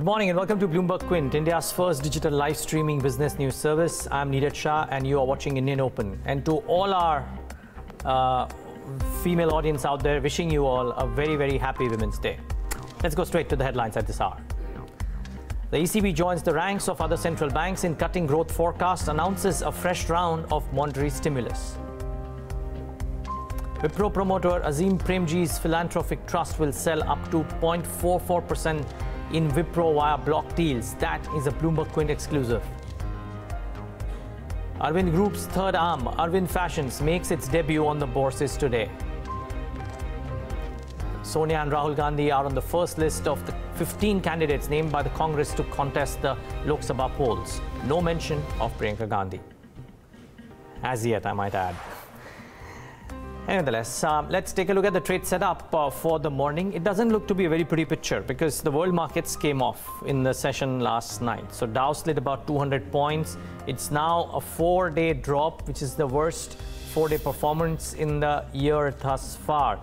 Good morning and welcome to Bloomberg Quint, India's first digital live streaming business news service. I'm Neeraj Shah and you are watching Indian Open. And to all our female audience out there, wishing you all a very, very happy Women's Day. Let's go straight to the headlines at this hour. The ECB joins the ranks of other central banks in cutting growth forecast, announces a fresh round of monetary stimulus. Wipro promoter Azim Premji's philanthropic trust will sell up to 0.44% in Wipro via block deals. That is a Bloomberg Quint exclusive. Arvind Group's third arm, Arvind Fashions, makes its debut on the bourses today. Sonia and Rahul Gandhi are on the first list of the 15 candidates named by the Congress to contest the Lok Sabha polls. No mention of Priyanka Gandhi. As yet, I might add. Nevertheless, let's take a look at the trade setup for the morning. It doesn't look to be a very pretty picture because the world markets came off in the session last night. So Dow slid about 200 points. It's now a 4-day drop, which is the worst 4-day performance in the year thus far.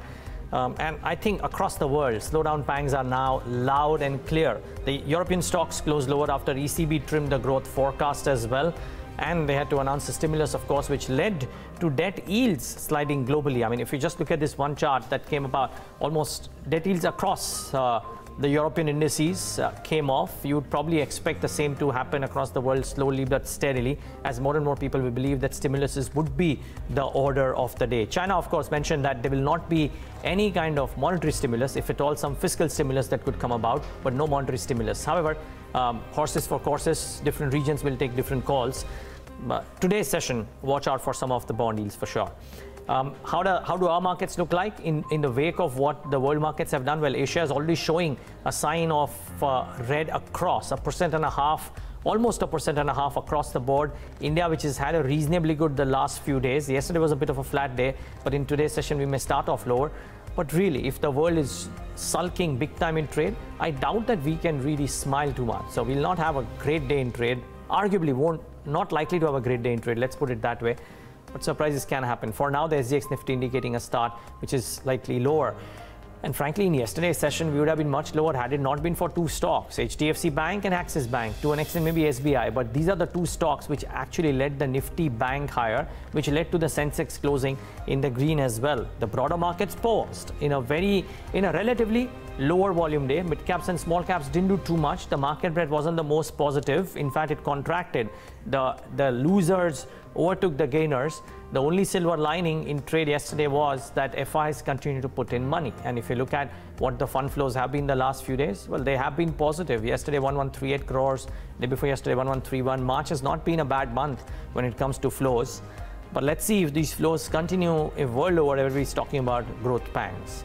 And I think across the world, slowdown pangs are now loud and clear. The European stocks closed lower after ECB trimmed the growth forecast as well. And they had to announce a stimulus, of course, which led to debt yields sliding globally. I mean, if you just look at this one chart that came about, almost debt yields across the European indices came off. You would probably expect the same to happen across the world slowly but steadily, as more and more people will believe that stimuluses would be the order of the day. China, of course, mentioned that there will not be any kind of monetary stimulus, if at all some fiscal stimulus that could come about, but no monetary stimulus. However, horses for courses, different regions will take different calls. But today's session, watch out for some of the bond yields for sure. How do our markets look like in the wake of what the world markets have done? Well, Asia is already showing a sign of red across, 1.5%, almost 1.5% across the board. India, which has had a reasonably good the last few days. Yesterday was a bit of a flat day, but in today's session we may start off lower. But really, if the world is sulking big time in trade, I doubt that we can really smile too much. So we'll not have a great day in trade. Arguably not likely to have a great day in trade, let's put it that way. But surprises can happen. For now, the SGX Nifty indicating a start which is slightly lower. And frankly, in yesterday's session, we would have been much lower had it not been for two stocks, HDFC Bank and Axis Bank, to an extent maybe SBI. But these are the two stocks which actually led the Nifty bank higher, which led to the Sensex closing in the green as well. The broader markets paused in a relatively lower volume day. Mid caps and small caps didn't do too much. The market breadth wasn't the most positive. In fact, it contracted. The losers overtook the gainers. The only silver lining in trade yesterday was that FIs continue to put in money. And if you look at what the fund flows have been the last few days, well, they have been positive. Yesterday, 1138 crores. Day before yesterday, 1131. March has not been a bad month when it comes to flows. But let's see if these flows continue. If world over, everybody's talking about growth pangs.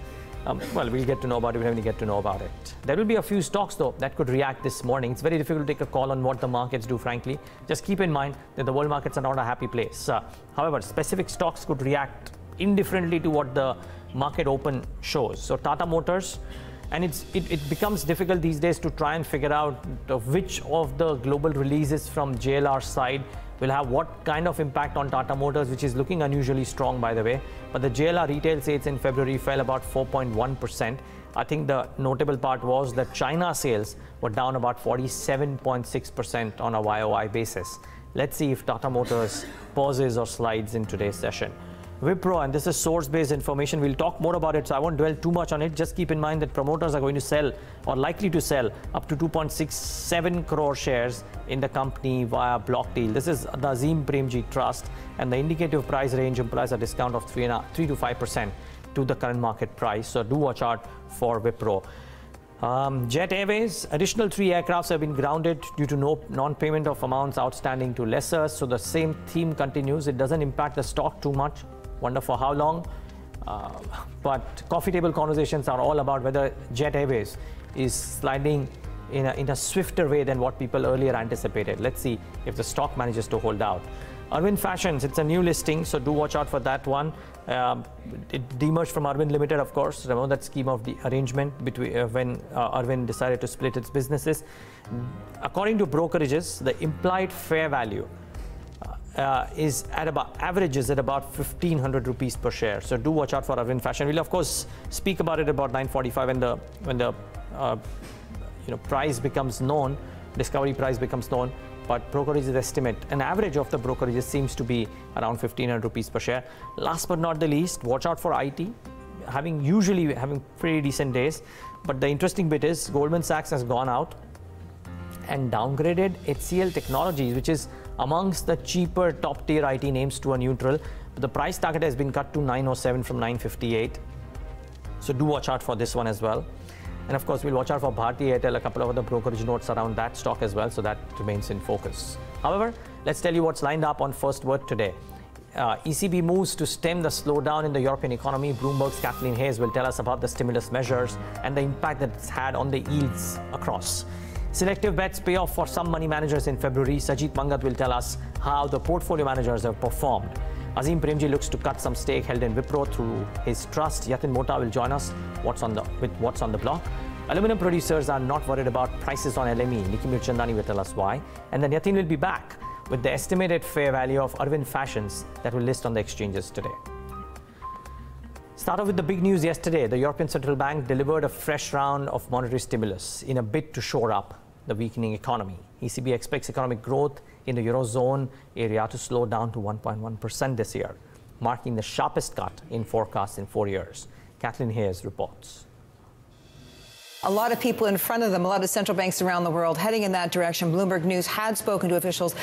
Well, we'll get to know about it when we get to know about it. There will be a few stocks, though, that could react this morning. It's very difficult to take a call on what the markets do, frankly. Just keep in mind that the world markets are not a happy place. However, specific stocks could react indifferently to what the market open shows. So Tata Motors, and it becomes difficult these days to try and figure out which of the global releases from JLR side will have what kind of impact on Tata Motors, which is looking unusually strong, by the way. But the JLR retail sales in February fell about 4.1%. I think the notable part was that China sales were down about 47.6% on a YOY basis. Let's see if Tata Motors pauses or slides in today's session. Wipro, and this is source-based information, we'll talk more about it, so I won't dwell too much on it. Just keep in mind that promoters are going to sell, or likely to sell, up to 2.67 crore shares in the company via block deal. This is the Azim Premji Trust, and the indicative price range implies a discount of 3 to 5% to the current market price. So do watch out for Wipro. Jet Airways, additional 3 aircrafts have been grounded due to no non-payment of amounts outstanding to lessors. So the same theme continues. It doesn't impact the stock too much. Wonder for how long. But coffee table conversations are all about whether Jet Airways is sliding in a swifter way than what people earlier anticipated. Let's see if the stock manages to hold out. Arvind Fashions, it's a new listing, so do watch out for that one. It demerged from Arvind Limited, of course. Remember that scheme of the arrangement between when Arvind decided to split its businesses. According to brokerages, the implied fair value averages at about 1,500 rupees per share. So do watch out for Arvind Fashion. We'll of course speak about it about 9:45 when the price becomes known, discovery price becomes known, but brokerages estimate an average of the brokerages seems to be around 1,500 rupees per share. Last but not the least, watch out for IT, usually having pretty decent days. But the interesting bit is Goldman Sachs has gone out and downgraded HCL Technologies, which is amongst the cheaper top tier IT names, to a neutral. But the price target has been cut to 907 from 958. So do watch out for this one as well. And of course, we'll watch out for Bharti Airtel, a couple of other brokerage notes around that stock as well. So that remains in focus. However, let's tell you what's lined up on First Word today. ECB moves to stem the slowdown in the European economy. Bloomberg's Kathleen Hayes will tell us about the stimulus measures and the impact that it's had on the yields across. Selective bets pay off for some money managers in February. Sajid Mangat will tell us how the portfolio managers have performed. Azim Premji looks to cut some stake held in Wipro through his trust. Yatin Mota will join us with what's on the block. Aluminum producers are not worried about prices on LME. Nikki Mirchandani will tell us why. And then Yatin will be back with the estimated fair value of Arvind Fashions that will list on the exchanges today. Start off with the big news yesterday. The European Central Bank delivered a fresh round of monetary stimulus in a bid to shore up the weakening economy. ECB expects economic growth in the Eurozone area to slow down to 1.1% this year, marking the sharpest cut in forecasts in 4 years. Kathleen Hayes reports. A lot of people in front of them, a lot of central banks around the world heading in that direction. Bloomberg News had spoken to officials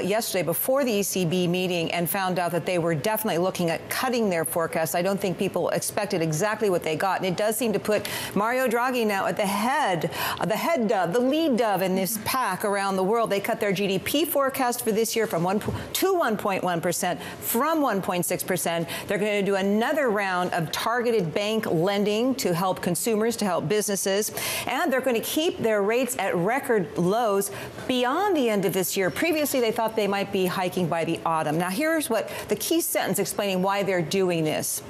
yesterday before the ECB meeting and found out that they were definitely looking at cutting their forecasts. I don't think people expected exactly what they got. And it does seem to put Mario Draghi now at the lead dove in this pack around the world. They cut their GDP forecast for this year from 1.1% from 1.6%. They're going to do another round of targeted bank lending to help consumers, to help businesses. And they're going to keep their rates at record lows beyond the end of this year. Previously, they thought they might be hiking by the autumn. Now, here's what the key sentence explaining why they're doing this.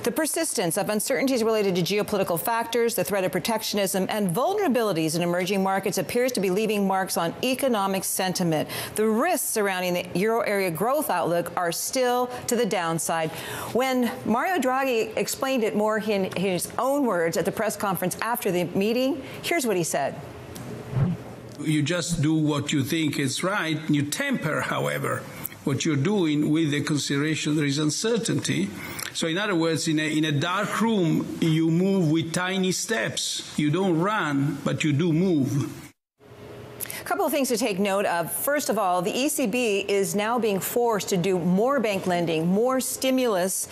The persistence of uncertainties related to geopolitical factors, the threat of protectionism, and vulnerabilities in emerging markets appears to be leaving marks on economic sentiment. The risks surrounding the euro area growth outlook are still to the downside. When Mario Draghi explained it more in his own words at the press conference after the meeting, here's what he said. You just do what you think is right. You temper, however, what you're doing with the consideration there is uncertainty. So in other words, in a dark room, you move with tiny steps. You don't run, but you do move. A couple of things to take note of. First of all, the ECB is now being forced to do more bank lending, more stimulus,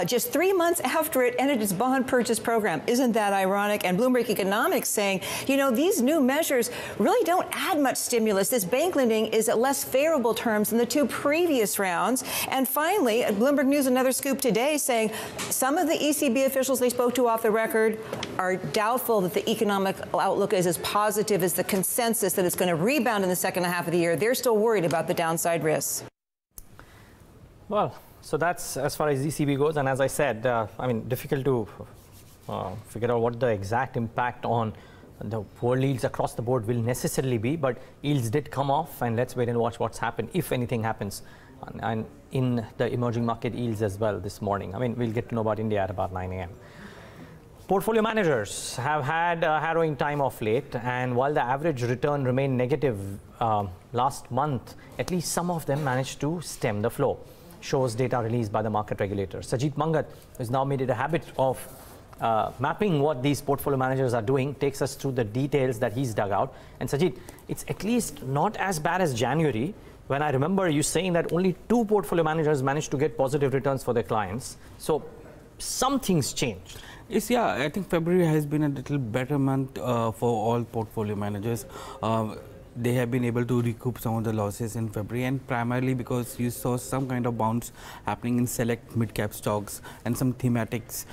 just 3 months after it ended its bond purchase program. Isn't that ironic? And Bloomberg Economics saying, these new measures really don't add much stimulus. This bank lending is at less favorable terms than the two previous rounds. And finally, Bloomberg News, another scoop today saying some of the ECB officials they spoke to off the record are doubtful that the economic outlook is as positive as the consensus that it's going to rebound in the second half of the year. They're still worried about the downside risks. Well, so that's as far as ECB goes. And as I said, difficult to figure out what the exact impact on the world yields across the board will necessarily be. But yields did come off, and let's wait and watch what's happened, if anything happens, and in the emerging market yields as well this morning. We'll get to know about India at about 9 a.m. Portfolio managers have had a harrowing time of late, and while the average return remained negative last month, at least some of them managed to stem the flow, shows data released by the market regulator. Sajid Mangat has now made it a habit of mapping what these portfolio managers are doing, takes us through the details that he's dug out. And Sajid, it's at least not as bad as January, when I remember you saying that only 2 portfolio managers managed to get positive returns for their clients. So something's changed. Yes, yeah, I think February has been a little better month for all portfolio managers. They have been able to recoup some of the losses in February, and primarily because you saw some kind of bounce happening in select mid-cap stocks and some thematics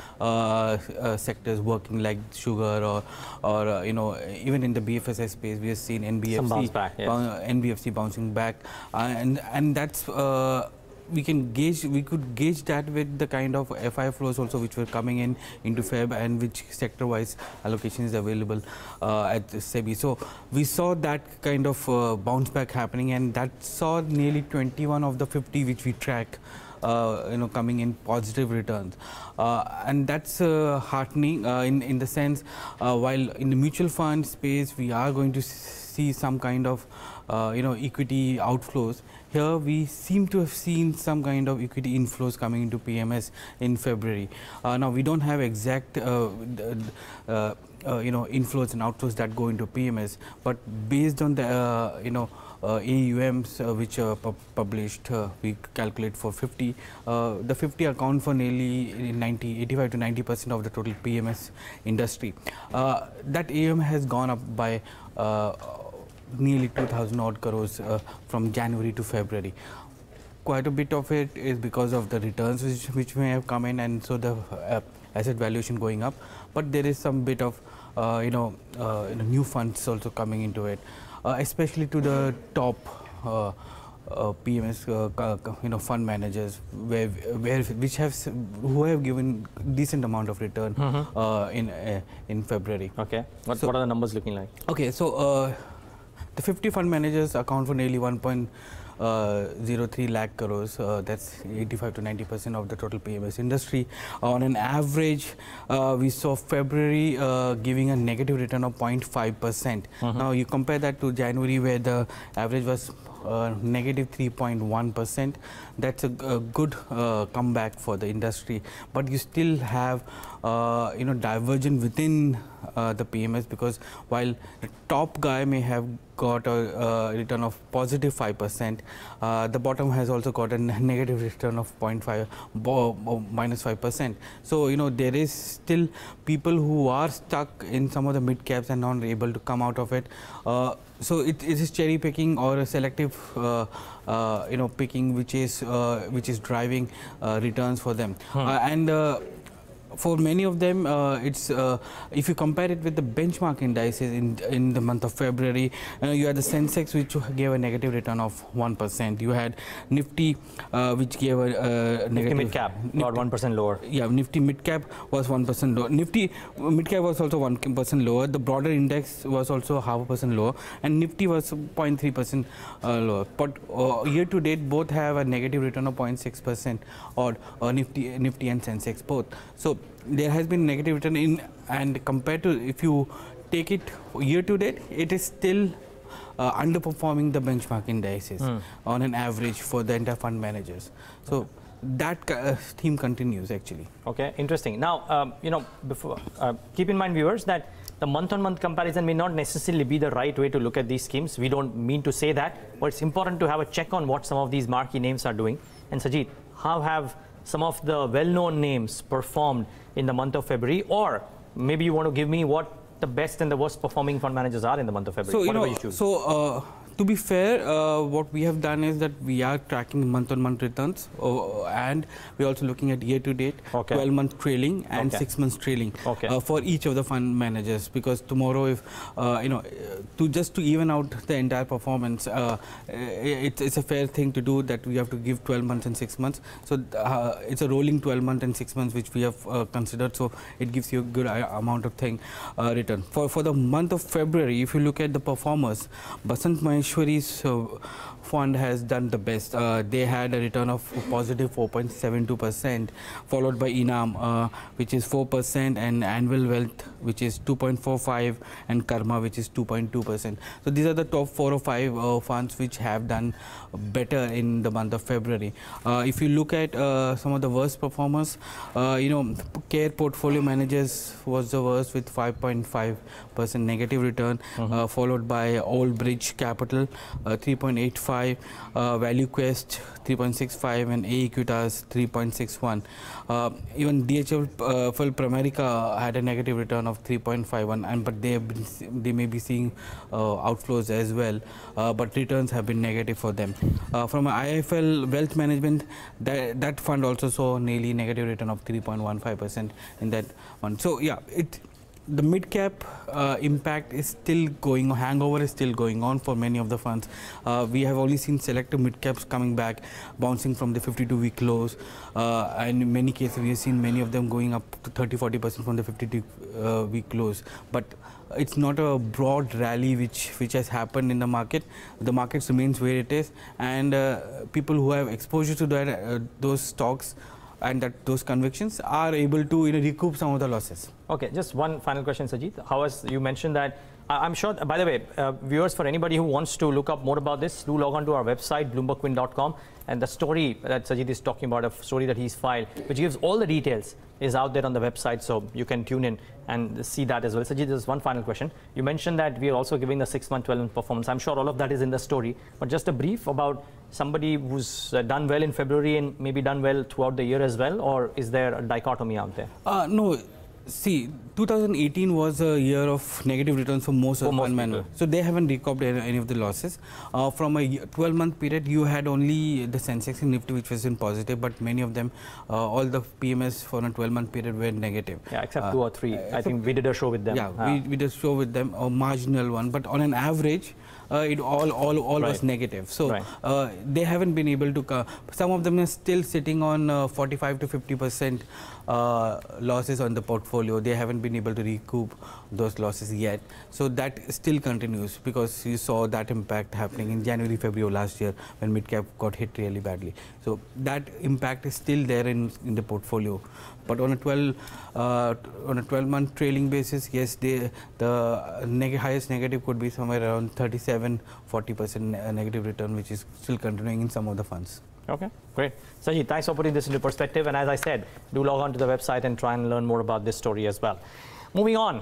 sectors working, like sugar or even in the BFSI space we have seen NBFC bouncing back, and that's we could gauge that with the kind of FI flows also which were coming into Feb, and which sector-wise allocation is available at SEBI. So we saw that kind of bounce back happening, and that saw nearly 21 of the 50 which we track coming in positive returns, and that's heartening in the sense while in the mutual fund space we are going to see some kind of equity outflows. Here we seem to have seen some kind of equity inflows coming into PMS in February. Now we don't have exact inflows and outflows that go into PMS, but based on the AUMs which are published, we calculate for 50. The 50 account for nearly 85 to 90% of the total PMS industry. That AUM has gone up by nearly 2,000 odd crores from January to February. Quite a bit of it is because of the returns which may have come in, and so the asset valuation going up. But there is some bit of new funds also coming into it, especially to the top PMS fund managers, who have given decent amount of return in February. Okay, what are the numbers looking like? Okay, so the 50 fund managers account for nearly 1.03 lakh crores. That's 85 to 90% of the total PMS industry. On an average, we saw February giving a negative return of 0.5%. Now you compare that to January, where the average was negative 3.1%. That's a good comeback for the industry. But you still have divergence within the PMS, because while the top guy may have got a return of positive 5%, the bottom has also got a negative return of minus 5%. So there is still people who are stuck in some of the mid caps and not able to come out of it. So it is cherry picking or a selective picking which is driving returns for them. And for many of them, it's if you compare it with the benchmark indices in the month of February, you had the Sensex, which gave a negative return of 1%. You had Nifty, which gave a negative. Nifty Midcap, about 1% lower. Yeah, Nifty Midcap was 1% lower. Nifty Midcap was also 1% lower. The broader index was also 0.5% lower, and Nifty was 0.3% lower. But year to date, both have a negative return of 0.6% or Nifty and Sensex both. So there has been negative return in, and compared to if you take it year to date, it is still underperforming the benchmark indices on an average for the entire fund managers. So that theme continues actually. Okay, interesting. Now, before keep in mind, viewers, that the month-on-month comparison may not necessarily be the right way to look at these schemes. We don't mean to say that, but it's important to have a check on what some of these marquee names are doing. And Sajid, how have some of the well-known names performed in the month of February? Or maybe you want to give me what the best and the worst performing fund managers are in the month of February. So, to be fair, what we have done is that we are tracking month-on-month returns, and we're also looking at year-to-date, 12-month trailing and 6 months trailing for each of the fund managers. Because tomorrow, if to even out the entire performance, it's a fair thing to do that we have to give 12 months and 6 months. So it's a rolling 12 months and 6 months which we have considered. So it gives you a good amount of return. For the month of February, if you look at the performers, Basant Maheshwari's fund has done the best. They had a return of positive 4.72%, followed by Inam, which is 4%, and Anvil Wealth, which is 2.45%, and Karma, which is 2.2%. So these are the top 4 or 5 funds which have done better in the month of February. If you look at some of the worst performers, Care Portfolio Managers was the worst with 5.5% negative return, followed by Old Bridge Capital 3.85%, Value Quest 3.65%, and Equitas 3.61%. Even DHL Pramerica had a negative return of 3.51%, and but they may be seeing outflows as well, but returns have been negative for them. From IIFL Wealth Management, that fund also saw nearly negative return of 3.15% in that one. So yeah, the mid-cap impact is still going on, hangover is still going on for many of the funds. We have only seen selective mid-caps coming back, bouncing from the 52-week lows. And in many cases, we have seen many of them going up to 30–40% from the 52-week lows. But it's not a broad rally which has happened in the market. The market remains where it is, and people who have exposure to that, those stocks and those convictions are able to recoup some of the losses. Okay, just one final question, Sajid. You mentioned that, I'm sure, by the way, viewers, for anybody who wants to look up more about this, do log on to our website, bloombergquint.com, and the story that Sajid is talking about, a story that he's filed, which gives all the details, is out there on the website, so you can tune in and see that as well. Sajid, there's one final question. You mentioned that we are also giving the 6-month, 12-month performance. I'm sure all of that is in the story, but just a brief about somebody who's done well in February and maybe done well throughout the year as well, or is there a dichotomy out there? No. See, 2018 was a year of negative returns for most of the fund managers. So they haven't recouped any of the losses. From a 12-month period, you had only the Sensex and Nifty, which was in positive, but many of them, all the PMS for a 12-month period were negative. Yeah, except 2 or 3. I think we did a show with them. Yeah, we did a show with them, a marginal one, but on an average, it all right. was negative. So right. They haven't been able to. Some of them are still sitting on 45 to 50% losses on the portfolio. They haven't been able to recoup those losses yet. So that still continues, because you saw that impact happening in January, February of last year when midcap got hit really badly. So that impact is still there in the portfolio. But on a 12-month trailing basis, yes, the highest negative could be somewhere around 37–40% negative return, which is still continuing in some of the funds. Okay, great. Sajid, thanks for putting this into perspective. And as I said, do log on to the website and try and learn more about this story as well. Moving on,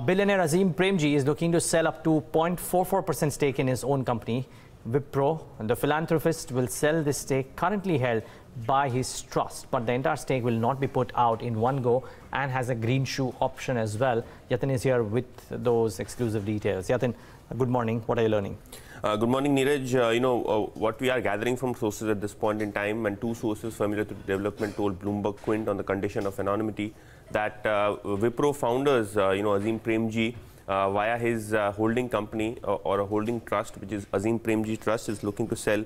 billionaire Azim Premji is looking to sell up to 0.44% stake in his own company, Wipro. And the philanthropist will sell this stake currently held by his trust, but the entire stake will not be put out in one go and has a green shoe option as well. Yatin is here with those exclusive details. Yatin, good morning. What are you learning? Good morning, Neeraj. What we are gathering from sources at this point in time, and 2 sources familiar to the development told Bloomberg Quint on the condition of anonymity, that Wipro founders, Azim Premji, via his holding company or a holding trust, which is Azim Premji Trust, is looking to sell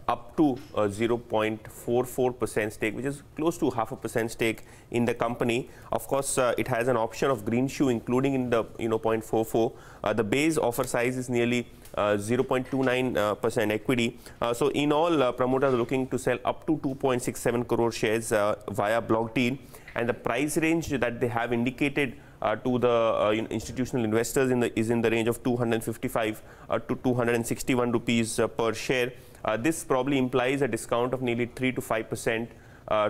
up to 0.44% stake, which is close to 0.5% stake in the company. Of course, it has an option of green shoe, including in the 0.44. The base offer size is nearly 0.29% equity. So in all, promoters are looking to sell up to 2.67 crore shares via block deal, and the price range that they have indicated to the institutional investors is in the range of 255 to 261 rupees per share. This probably implies a discount of nearly 3 to 5%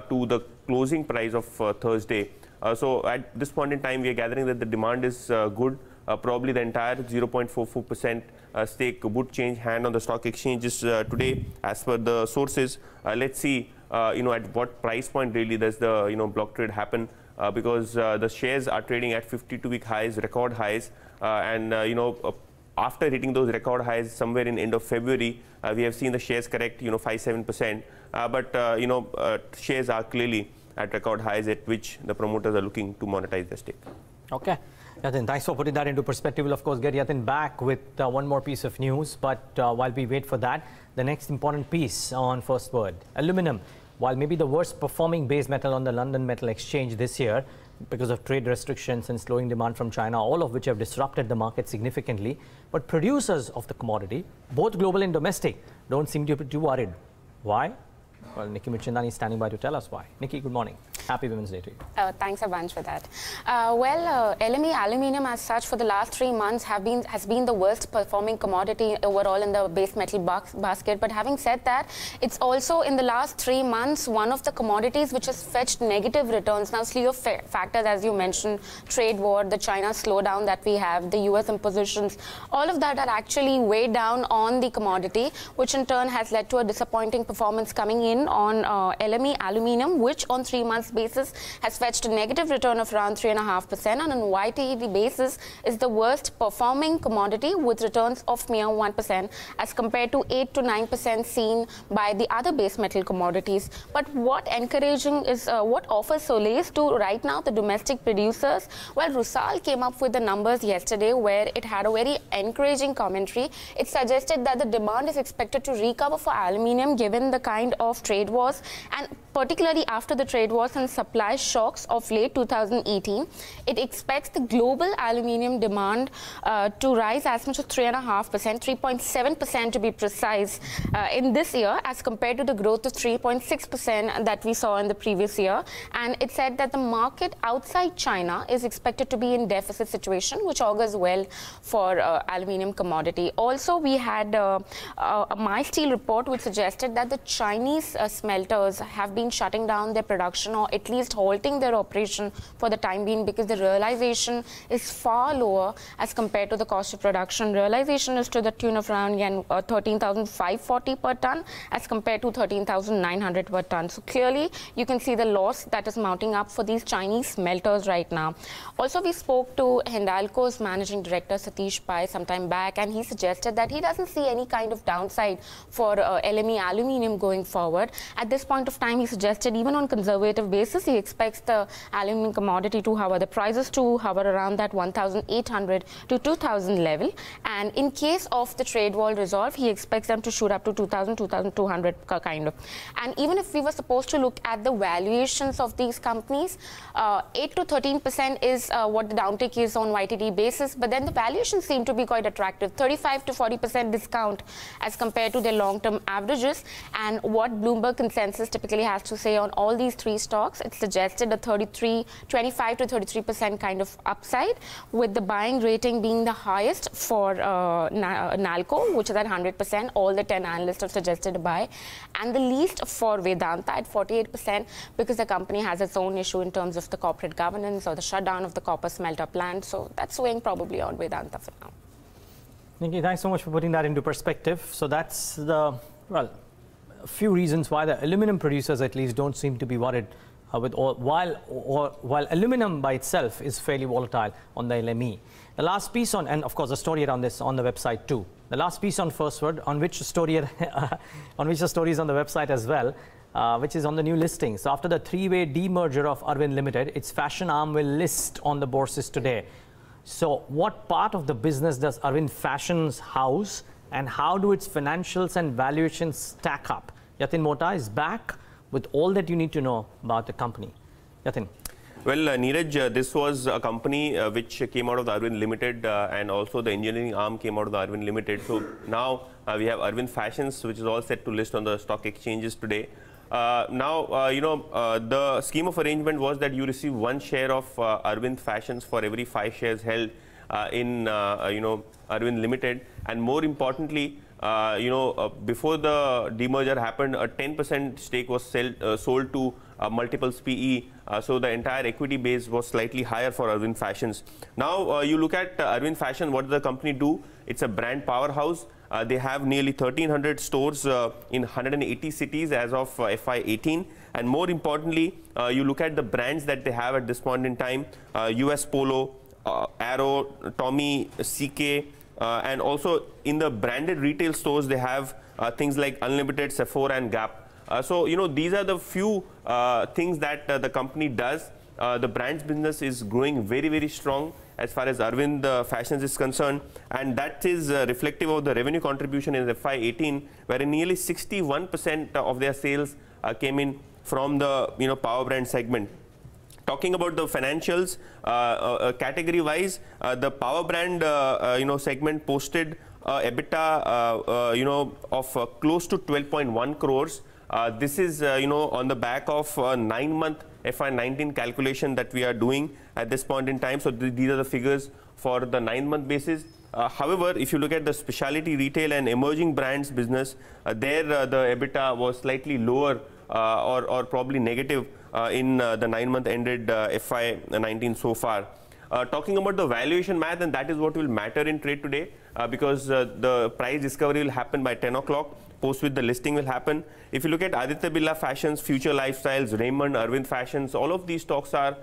to the closing price of Thursday. So at this point in time, we are gathering that the demand is good. Probably the entire 0.44% stake would change hand on the stock exchanges today, as per the sources. Let's see, at what price point really does the block trade happen, because the shares are trading at 52-week highs, record highs, and after hitting those record highs somewhere in end of February, we have seen the shares correct, 5–7%. But shares are clearly at record highs at which the promoters are looking to monetize their stake. Okay, Yatin, thanks for putting that into perspective. We'll of course get Yatin back with one more piece of news. But while we wait for that, the next important piece on First Word, aluminum. While maybe the worst performing base metal on the London Metal Exchange this year, because of trade restrictions and slowing demand from China, all of which have disrupted the market significantly. But producers of the commodity, both global and domestic, don't seem to be too worried. Why? Well, Nikki Mirchandani is standing by to tell us why. Nikki, good morning. Happy Women's Day to you. Thanks a bunch for that. LME aluminium as such for the last 3 months has been the worst performing commodity overall in the base metal basket. But having said that, it's also in the last 3 months one of the commodities which has fetched negative returns. Now, slew of factors, as you mentioned, trade war, the China slowdown that we have, the US impositions, all of that are actually weighed down on the commodity, which in turn has led to a disappointing performance coming in on LME aluminium, which on 3 months basis has fetched a negative return of around 3.5%, and on YTD basis is the worst performing commodity with returns of mere 1% as compared to 8 to 9% seen by the other base metal commodities. But what encouraging is what offers solace to right now the domestic producers? Well, Rusal came up with the numbers yesterday where it had a very encouraging commentary. It suggested that the demand is expected to recover for aluminium given the kind of trade wars, and particularly after the trade wars and supply shocks of late 2018. It expects the global aluminium demand to rise as much as 3.5%, 3.7% to be precise, in this year as compared to the growth of 3.6% that we saw in the previous year. And it said that the market outside China is expected to be in deficit situation, which augurs well for aluminium commodity. Also, we had a MySteel report which suggested that the Chinese smelters have been shutting down their production or at least halting their operation for the time being because the realization is far lower as compared to the cost of production. Realization is to the tune of around 13,540 per ton as compared to 13,900 per ton. So clearly you can see the loss that is mounting up for these Chinese smelters right now. Also, we spoke to Hindalco's managing director Satish Pai some time back, and he suggested that he doesn't see any kind of downside for LME aluminium going forward. At this point of time, he suggested even on conservative basis, he expects the aluminium commodity to hover, the prices to hover around that 1,800 to 2,000 level. And in case of the trade war resolve, he expects them to shoot up to 2,000, 2,200 kind of. And even if we were supposed to look at the valuations of these companies, 8 to 13% is what the downtick is on YTD basis, but then the valuations seem to be quite attractive, 35 to 40% discount as compared to their long-term averages. And what Bloomberg consensus typically has to say on all these three stocks, it suggested a 25 to 33% kind of upside, with the buying rating being the highest for Nalco, which is at 100%. All the 10 analysts have suggested a buy, and the least for Vedanta at 48% because the company has its own issue in terms of the corporate governance or the shutdown of the copper smelter plant. So that's weighing probably on Vedanta for now. Nikki, thanks so much for putting that into perspective. So that's the, well, a few reasons why the aluminum producers at least don't seem to be worried with all, while aluminum by itself is fairly volatile on the LME. The last piece on, and of course the story around this on the website too. The last piece on First Word, on which the story is on the website as well, which is on the new listing. So after the three-way demerger of Arvind Limited, its fashion arm will list on the bourses today. So what part of the business does Arvind Fashions house, and how do its financials and valuations stack up? Yatin Mota is back with all that you need to know about the company. Yatin. Well, Neeraj, this was a company which came out of the Arvind Limited and also the engineering arm came out of the Arvind Limited. So now we have Arvind Fashions, which is all set to list on the stock exchanges today. The scheme of arrangement was that you receive one share of Arvind Fashions for every 5 shares held in Arvind Limited, and more importantly, before the demerger happened, a 10% stake was sold to multiples PE, so the entire equity base was slightly higher for Arvind Fashions. Now you look at Arvind Fashion, what does the company do? It's a brand powerhouse. They have nearly 1,300 stores in 180 cities as of FY18. And more importantly, you look at the brands that they have at this point in time, US Polo, Arrow, Tommy, CK, and also in the branded retail stores, they have things like Unlimited, Sephora, and Gap. So, these are the few things that the company does. The brands business is growing very, very strong as far as Arvind Fashions is concerned, and that is reflective of the revenue contribution in FY18, wherein nearly 61% of their sales came in from the power brand segment. Talking about the financials, category-wise, the power brand segment posted EBITDA of close to 12.1 crores. This is on the back of a 9-month FY19 calculation that we are doing at this point in time. So these are the figures for the 9-month basis. However, if you look at the specialty retail and emerging brands business, there the EBITDA was slightly lower or probably negative in the 9-month ended FY19 so far. Talking about the valuation math, and that is what will matter in trade today because the price discovery will happen by 10 o'clock. post which the listing will happen. If you look at Aditya Birla Fashions, Future Lifestyles, Raymond, Arvind Fashions, all of these stocks are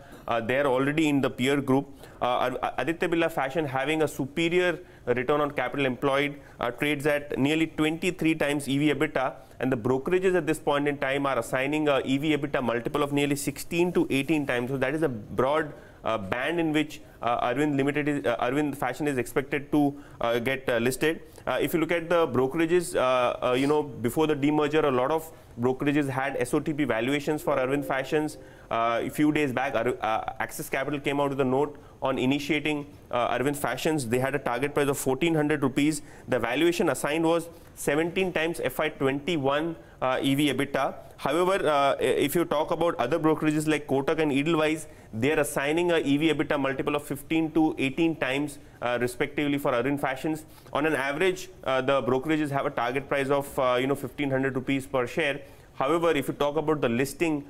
there already in the peer group. Aditya Birla Fashion having a superior return on capital employed, trades at nearly 23 times EV EBITDA, and the brokerages at this point in time are assigning a EV EBITDA multiple of nearly 16 to 18 times. So that is a broad band in which Arvind Fashion is expected to get listed. If you look at the brokerages, before the demerger, a lot of brokerages had SOTP valuations for Arvind Fashions. A few days back, Axis Capital came out with a note on initiating Arvind Fashions. They had a target price of 1,400 rupees. The valuation assigned was 17 times FY21 EV EBITDA. However, if you talk about other brokerages like Kotak and Edelweiss, they are assigning a EV EBITDA multiple of 15 to 18 times respectively for Arvind Fashions. On an average, the brokerages have a target price of 1,500 rupees per share. However, if you talk about the listing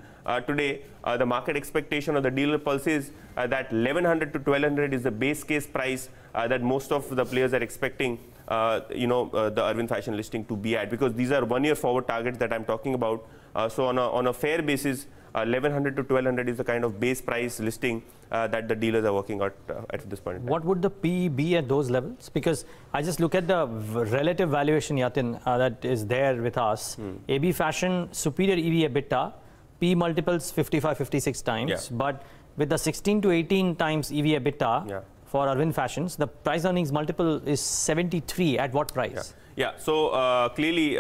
today, the market expectation of the dealer pulse is that 1,100 to 1,200 is the base case price that most of the players are expecting the Arvind Fashion listing to be at, because these are 1 year forward targets that I'm talking about. So on a fair basis, 1,100 to 1,200 is the kind of base price listing that the dealers are working at this point in time. What would the PE be at those levels? Because I just look at the relative valuation, Yatin, that is there with us. AB Fashion, superior EV EBITDA, P multiples 55, 56 times, but with the 16 to 18 times EV EBITDA for Arvind Fashions, the price earnings multiple is 73. At what price? Yeah, so clearly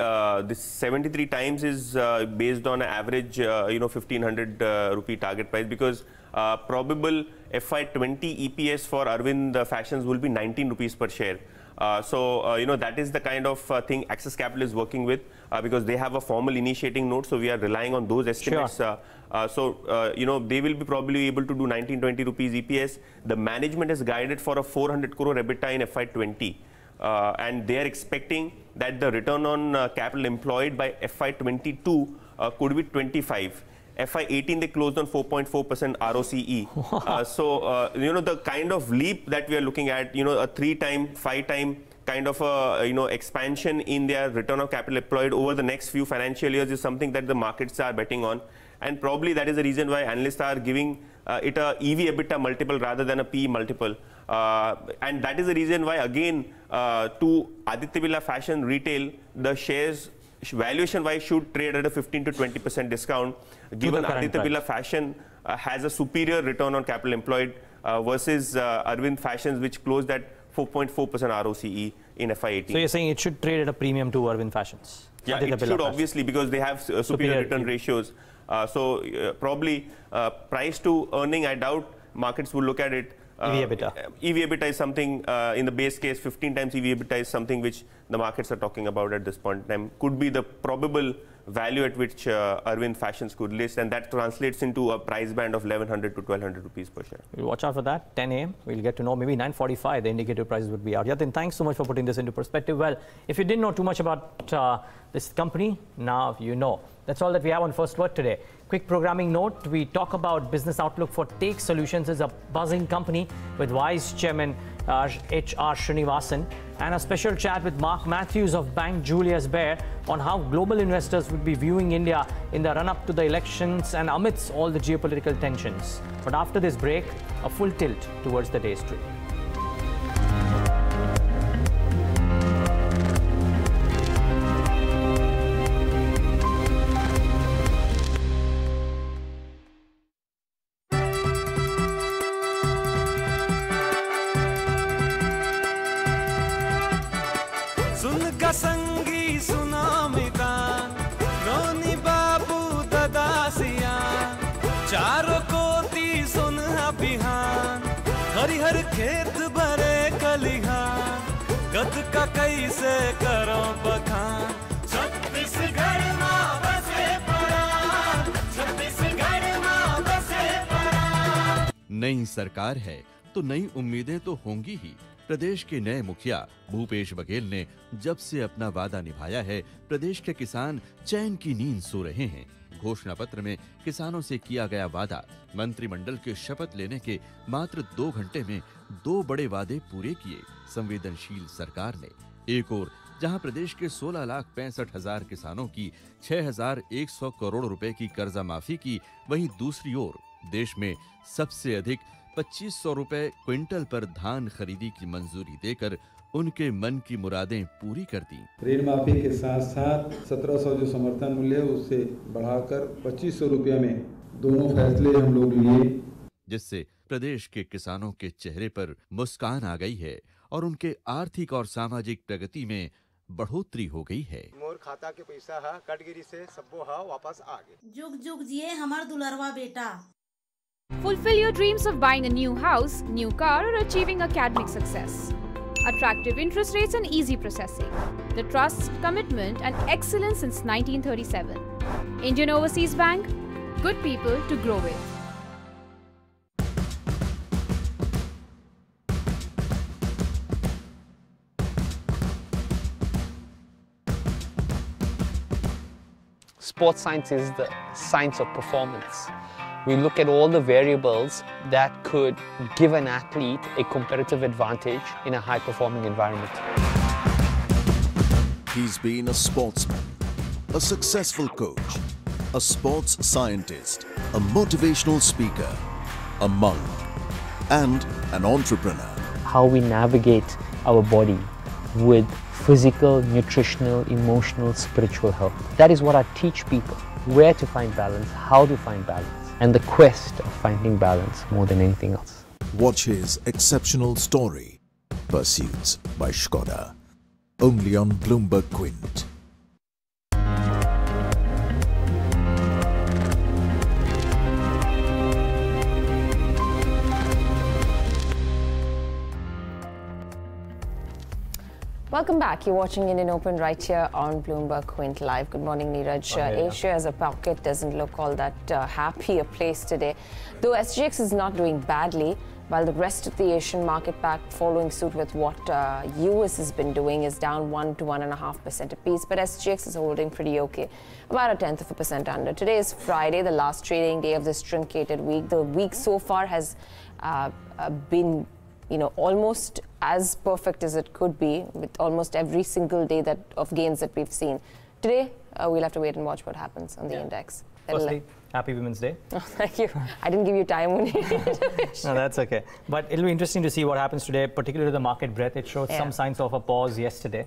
this 73 times is based on an average 1,500 rupee target price, because probable FY20 EPS for Arvind Fashions will be 19 rupees per share. That is the kind of thing Axis Capital is working with, because they have a formal initiating note, so we are relying on those estimates. Sure. They will be probably able to do 19-20 rupees EPS. The management has guided for a 400 crore EBITDA in FY20. And they are expecting that the return on capital employed by FY22 could be 25. FY18 they closed on 4.4% ROCE. The kind of leap that we are looking at, a 3-time, 5-time kind of expansion in their return on capital employed over the next few financial years is something that the markets are betting on. And probably that is the reason why analysts are giving it a EV EBITDA multiple rather than a PE multiple. And that is the reason why, again, to Aditya Birla Fashion Retail, the shares valuation-wise should trade at a 15 to 20% discount, given Aditya Birla Fashion has a superior return on capital employed versus Arvind Fashions, which closed at 4.4% ROCE in FY18. So you're saying it should trade at a premium to Arvind Fashions? Yeah, it should obviously, because they have superior return ratios. Probably price to earning, I doubt markets will look at it. EV EBITDA is something in the base case, 15 times EV EBITDA is something which the markets are talking about at this point in time. Could be the probable value at which Arvind Fashions could list, and that translates into a price band of 1,100 to 1,200 rupees per share. We'll watch out for that. 10 a.m. We'll get to know. Maybe 9:45 the indicative prices would be out. Yatin, thanks so much for putting this into perspective. Well, if you didn't know too much about this company, now you know. That's all that we have on First Word today. Quick programming note, we talk about business outlook for Take Solutions as a buzzing company with Vice Chairman H.R. Srinivasan, and a special chat with Mark Matthews of Bank Julius Baer on how global investors would be viewing India in the run-up to the elections and amidst all the geopolitical tensions. But after this break, a full tilt towards the day's trade. संगी सुनामिका रोनी बाबू ददासिया चारों कोती सुन बिहान हरिहर खेत भरे कलिहान गद का कैसे करो बखान छत्तीसगढ़ मां बसे परान छत्तीसगढ़ मां बसे परान। नई सरकार है तो नई उम्मीदें तो होंगी ही। प्रदेश के नए मुखिया भूपेश बघेल ने जब से अपना वादा निभाया है, प्रदेश के किसान चैन की नींद सो रहे हैं। घोषणा पत्र में किसानों से किया गया वादा, मंत्रिमंडल के शपथ लेने के मात्र 2 घंटे में 2 बड़े वादे पूरे किए संवेदनशील सरकार ने। एक ओर जहां प्रदेश के 16,65,000 किसानों की 6,100 करोड़ रुपए की कर्जा माफी की, वहीं दूसरी ओर देश में सबसे अधिक 2,500 रुपए क्विंटल पर धान खरीदी की मंजूरी देकर उनके मन की मुरादें पूरी कर दी। ऋण माफी के साथ साथ 1,700 जो समर्थन मूल्य है उससे बढ़ाकर 2,500 रुपया में दोनों फैसले हम लोग लिए, जिससे प्रदेश के किसानों के चेहरे पर मुस्कान आ गई है और उनके आर्थिक और सामाजिक प्रगति में बढ़ोतरी हो गई है। मोर खाता के पैसा है कटगिरी से सबो हा वापस आ गए। जुग जुग जिए हमार दुलरवा बेटा। Fulfill your dreams of buying a new house, new car, or achieving academic success. Attractive interest rates and easy processing. The trust, commitment, and excellence since 1937. Indian Overseas Bank, good people to grow with. Sports science is the science of performance. We look at all the variables that could give an athlete a competitive advantage in a high-performing environment. He's been a sportsman, a successful coach, a sports scientist, a motivational speaker, a monk, and an entrepreneur. How we navigate our body with physical, nutritional, emotional, spiritual health. That is what I teach people. Where to find balance, how to find balance, and the quest of finding balance more than anything else. Watch his exceptional story, Pursuits by Skoda, only on Bloomberg Quint. Welcome back. You're watching Indian Open right here on Bloomberg Quint Live. Good morning, Neeraj. Asia as a pocket doesn't look all that happy a place today. Though SGX is not doing badly, while the rest of the Asian market pack following suit with what US has been doing is down 1 to 1.5% apiece. But SGX is holding pretty okay, about 0.1% under. Today is Friday, the last trading day of this truncated week. The week so far has been almost as perfect as it could be, with almost every single day of gains that we've seen. Today, we'll have to wait and watch what happens on the index. Firstly, happy Women's Day. Oh, thank you. I didn't give you time when you No, that's okay. But it'll be interesting to see what happens today, particularly the market breadth. It showed some signs of a pause yesterday.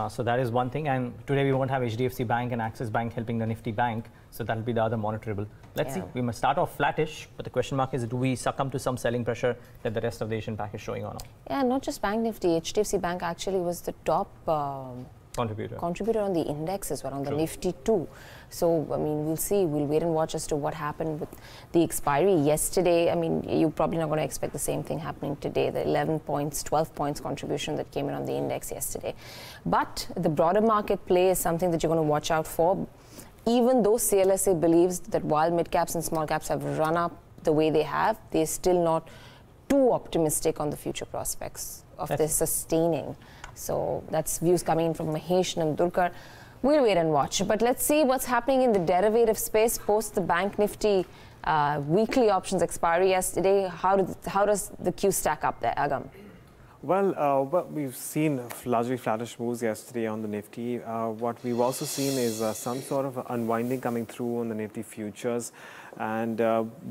So that is one thing. And today we won't have HDFC Bank and Axis Bank helping the Nifty Bank. So that'll be the other monitorable. Let's see. We must start off flattish. But the question mark is, do we succumb to some selling pressure that the rest of the Asian pack is showing or not? Yeah, not just Bank Nifty. HDFC Bank actually was the top contributor on the index as well, on the Nifty too. So, I mean, we'll see. We'll wait and watch as to what happened with the expiry yesterday. I mean, you're probably not going to expect the same thing happening today. The 11 points, 12 points contribution that came in on the index yesterday. But the broader market play is something that you're going to watch out for. Even though CLSA believes that while mid-caps and small caps have run up the way they have, they're still not too optimistic on the future prospects of this sustaining. So that's views coming in from Mahesh and Durkar. We'll wait and watch. But let's see what's happening in the derivative space post the Bank Nifty weekly options expiry yesterday. How does the Q stack up there, Agam? Well, we've seen largely flattish moves yesterday on the Nifty. What we've also seen is some sort of unwinding coming through on the Nifty futures. And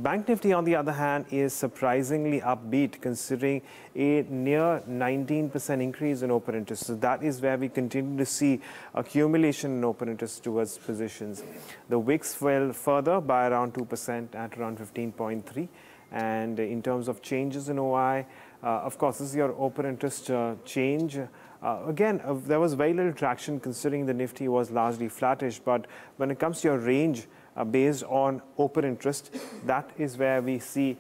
Bank Nifty, on the other hand, is surprisingly upbeat considering a near 19% increase in open interest. So that is where we continue to see accumulation in open interest towards positions. The WIX fell further by around 2% at around 15.3. And in terms of changes in OI, of course, this is your open interest change. Again, there was very little traction considering the Nifty was largely flattish. But when it comes to your range based on open interest, that is where we see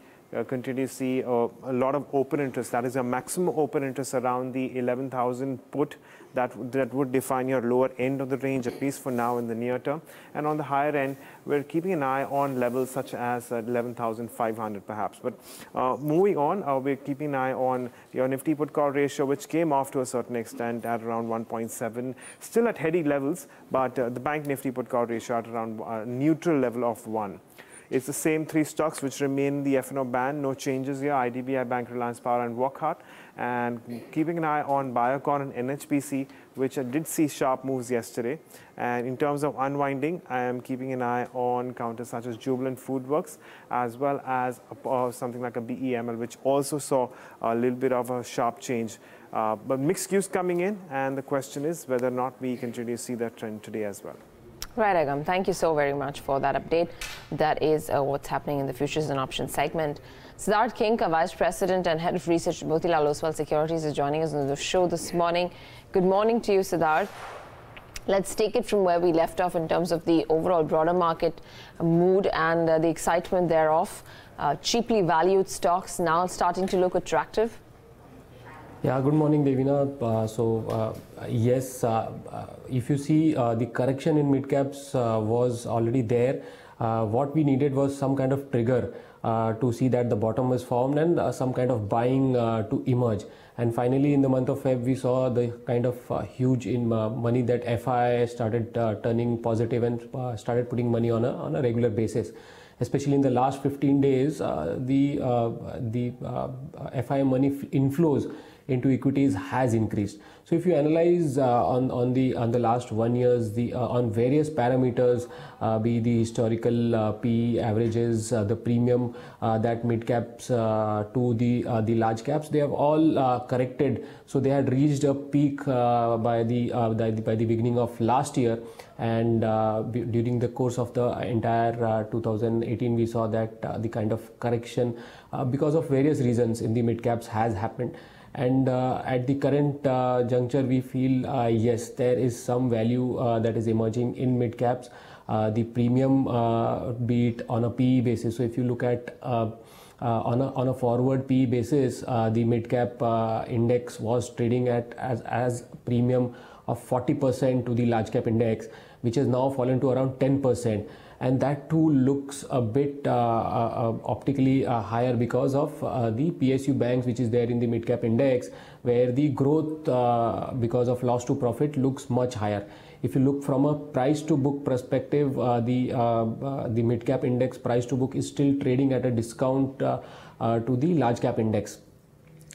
continue to see a lot of open interest. That is a maximum open interest around the 11,000 put. That would define your lower end of the range, at least for now in the near term. And on the higher end, we're keeping an eye on levels such as 11,500 perhaps. But moving on, we're keeping an eye on your Nifty put call ratio, which came off to a certain extent at around 1.7, still at heady levels, but the Bank Nifty put call ratio at around neutral level of 1. It's the same three stocks which remain in the F&O band. No changes here. IDBI Bank, Reliance Power and Wockhardt. And keeping an eye on Biocon and NHPC, which did see sharp moves yesterday. And in terms of unwinding, I am keeping an eye on counters such as Jubilant Foodworks, as well as something like a BEML, which also saw a little bit of a sharp change. But mixed cues coming in, and the question is whether or not we continue to see that trend today as well. Right, Agam. Thank you so very much for that update. That is what's happening in the futures and options segment. Siddhartha, Khemka, Vice President and Head of Research at Motilal Oswal Securities, is joining us on the show this morning. Good morning to you, Siddhartha. Let's take it from where we left off in terms of the overall broader market mood and the excitement thereof. Cheaply valued stocks now starting to look attractive. Yeah, good morning, Devina. Yes, if you see the correction in mid-caps was already there. What we needed was some kind of trigger to see that the bottom was formed and some kind of buying to emerge. And finally, in the month of Feb, we saw the kind of huge money that FI started turning positive and started putting money on a regular basis. Especially in the last 15 days, the FI money inflows into equities has increased. So if you analyze on the last 1 year's on various parameters, be the historical PE averages, the premium that mid caps to the large caps, they have all corrected. So they had reached a peak by the beginning of last year, and during the course of the entire 2018 we saw that the kind of correction because of various reasons in the mid caps has happened. And at the current juncture, we feel yes, there is some value that is emerging in mid caps. The premium, be it on a PE basis. So if you look at on a forward PE basis, the mid cap index was trading at as premium of 40% to the large cap index, which has now fallen to around 10%. And that too looks a bit optically higher because of the PSU banks, which is there in the mid cap index, where the growth because of loss to profit looks much higher. If you look from a price to book perspective, the mid cap index price to book is still trading at a discount to the large cap index.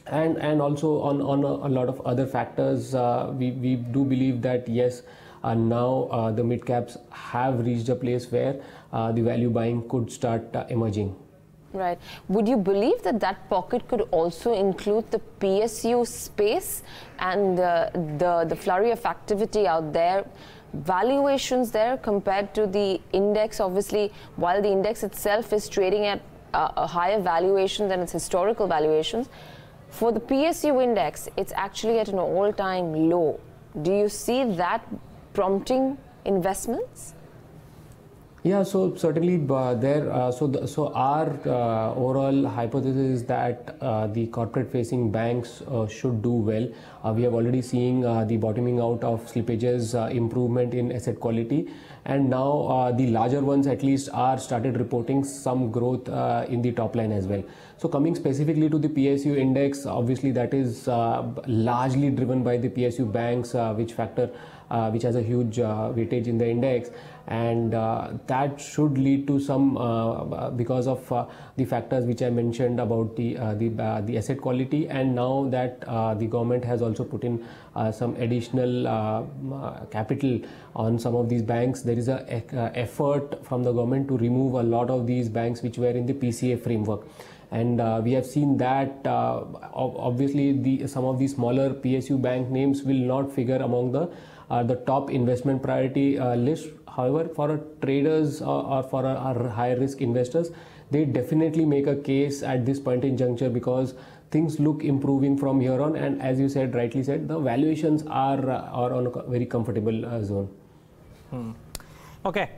And also on a lot of other factors, we do believe that yes, now the mid caps have reached a place where the value buying could start emerging. Right. Would you believe that that pocket could also include the PSU space and the flurry of activity out there? Valuations there compared to the index, obviously, while the index itself is trading at a higher valuation than its historical valuations, for the PSU index, it's actually at an all-time low. Do you see that prompting investments? Yeah, so certainly so our overall hypothesis is that the corporate-facing banks should do well. We have already seen the bottoming out of slippages, improvement in asset quality, and now the larger ones at least are started reporting some growth in the top line as well. So coming specifically to the PSU index, obviously that is largely driven by the PSU banks, which has a huge weightage in the index, and that should lead to some because of the factors which I mentioned about the asset quality, and now that the government has also put in some additional capital on some of these banks. There is a effort from the government to remove a lot of these banks which were in the PCA framework. And we have seen that obviously some of the smaller PSU bank names will not figure among the top investment priority list. However, for traders or for our high risk investors, they definitely make a case at this point in juncture because things look improving from here on. And as you said, rightly said, the valuations are on a very comfortable zone. Okay.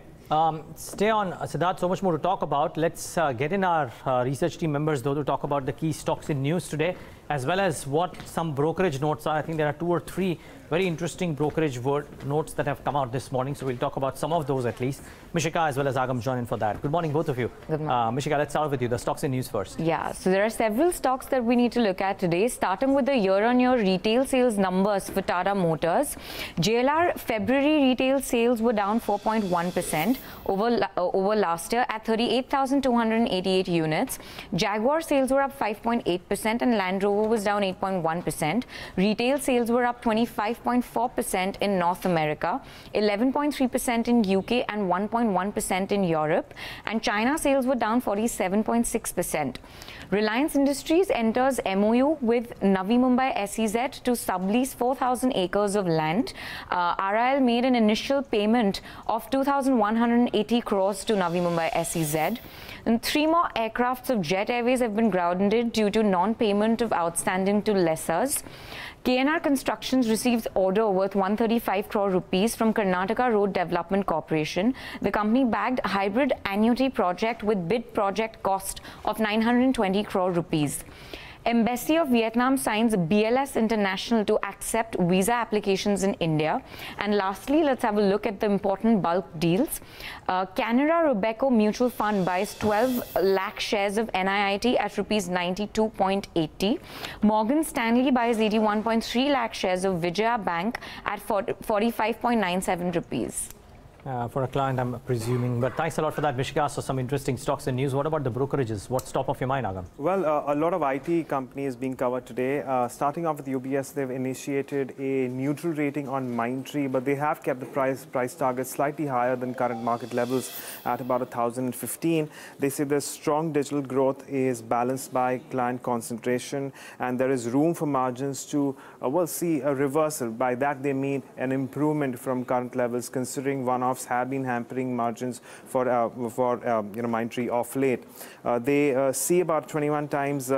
Stay on, Siddharth, so much more to talk about. Let's get in our research team members, though, to talk about the key stocks in news today. as well as what some brokerage notes are. I think there are 2 or 3 very interesting brokerage notes that have come out this morning. So we'll talk about some of those at least. Mishika as well as Agam join in for that. Good morning, both of you. Good morning. Mishika, let's start with you. The stocks and news first. Yeah, so there are several stocks that we need to look at today, starting with the year-on-year retail sales numbers for Tata Motors. JLR February retail sales were down 4.1% over last year at 38,288 units. Jaguar sales were up 5.8% and Land Rover was down 8.1%. Retail sales were up 25.4% in North America, 11.3% in UK and 1.1% in Europe, and China sales were down 47.6%. Reliance Industries enters MOU with Navi Mumbai SEZ to sublease 4,000 acres of land. RIL made an initial payment of 2,180 crores to Navi Mumbai SEZ. And 3 more aircrafts of Jet Airways have been grounded due to non-payment of outstanding to lessors. KNR Constructions receives order worth 135 crore rupees from Karnataka Road Development Corporation. The company bagged a hybrid annuity project with bid project cost of 920 crore rupees. Embassy of Vietnam signs BLS International to accept visa applications in India. And lastly, let's have a look at the important bulk deals. Canara Robeco Mutual Fund buys 12 lakh shares of NIIT at rupees 92.80. Morgan Stanley buys 81.3 lakh shares of Vijaya Bank at 45.97 rupees. For a client, I'm presuming. But thanks a lot for that, Mishika. So some interesting stocks and news. What about the brokerages? What's top of your mind, Agam? Well, a lot of IT companies being covered today. Starting off with UBS, they've initiated a neutral rating on Mindtree, but they have kept the price target slightly higher than current market levels at about 1,015. They say the strong digital growth is balanced by client concentration, and there is room for margins to, see a reversal. By that, they mean an improvement from current levels, considering one-off have been hampering margins for Mindtree of late. They see about 21 times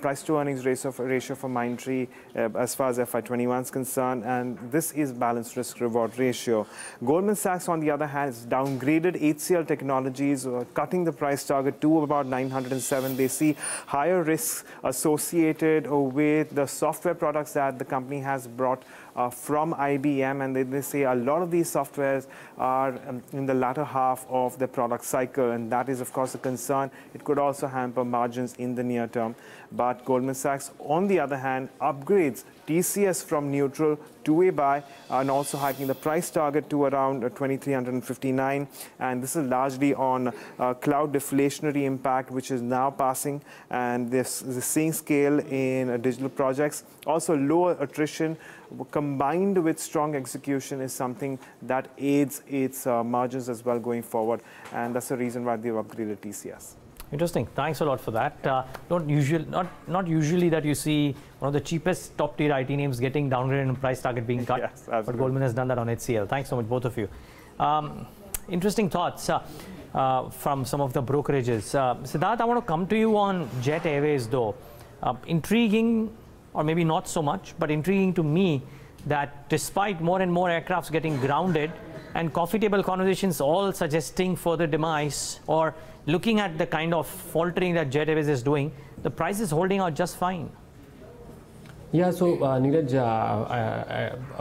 price to earnings ratio for Mindtree as far as FY21 is concerned, and this is balanced risk reward ratio. Goldman Sachs, on the other hand, has downgraded HCL Technologies, cutting the price target to about 907. They see higher risks associated with the software products that the company has brought from IBM, and they say a lot of these softwares are in the latter half of the product cycle, and that is of course a concern. It could also hamper margins in the near term. But Goldman Sachs, on the other hand, upgrades TCS from neutral to a buy, and also hiking the price target to around 2,359. And this is largely on cloud deflationary impact, which is now passing, and this is seeing scale in digital projects. Also, lower attrition combined with strong execution is something that aids its margins as well going forward, and that's the reason why they've upgraded TCS. Interesting. Thanks a lot for that. Not usually that you see one of the cheapest top tier IT names getting downgraded and price target being cut. Yes, but Goldman has done that on HCL. Thanks so much, both of you. Interesting thoughts from some of the brokerages. Siddhartha, I want to come to you on Jet Airways though. Intriguing, or maybe not so much, but intriguing to me that despite more and more aircrafts getting grounded and coffee table conversations all suggesting further demise, or looking at the kind of faltering that Jet Airways is doing, the price is holding out just fine. Yeah, so Neeraj,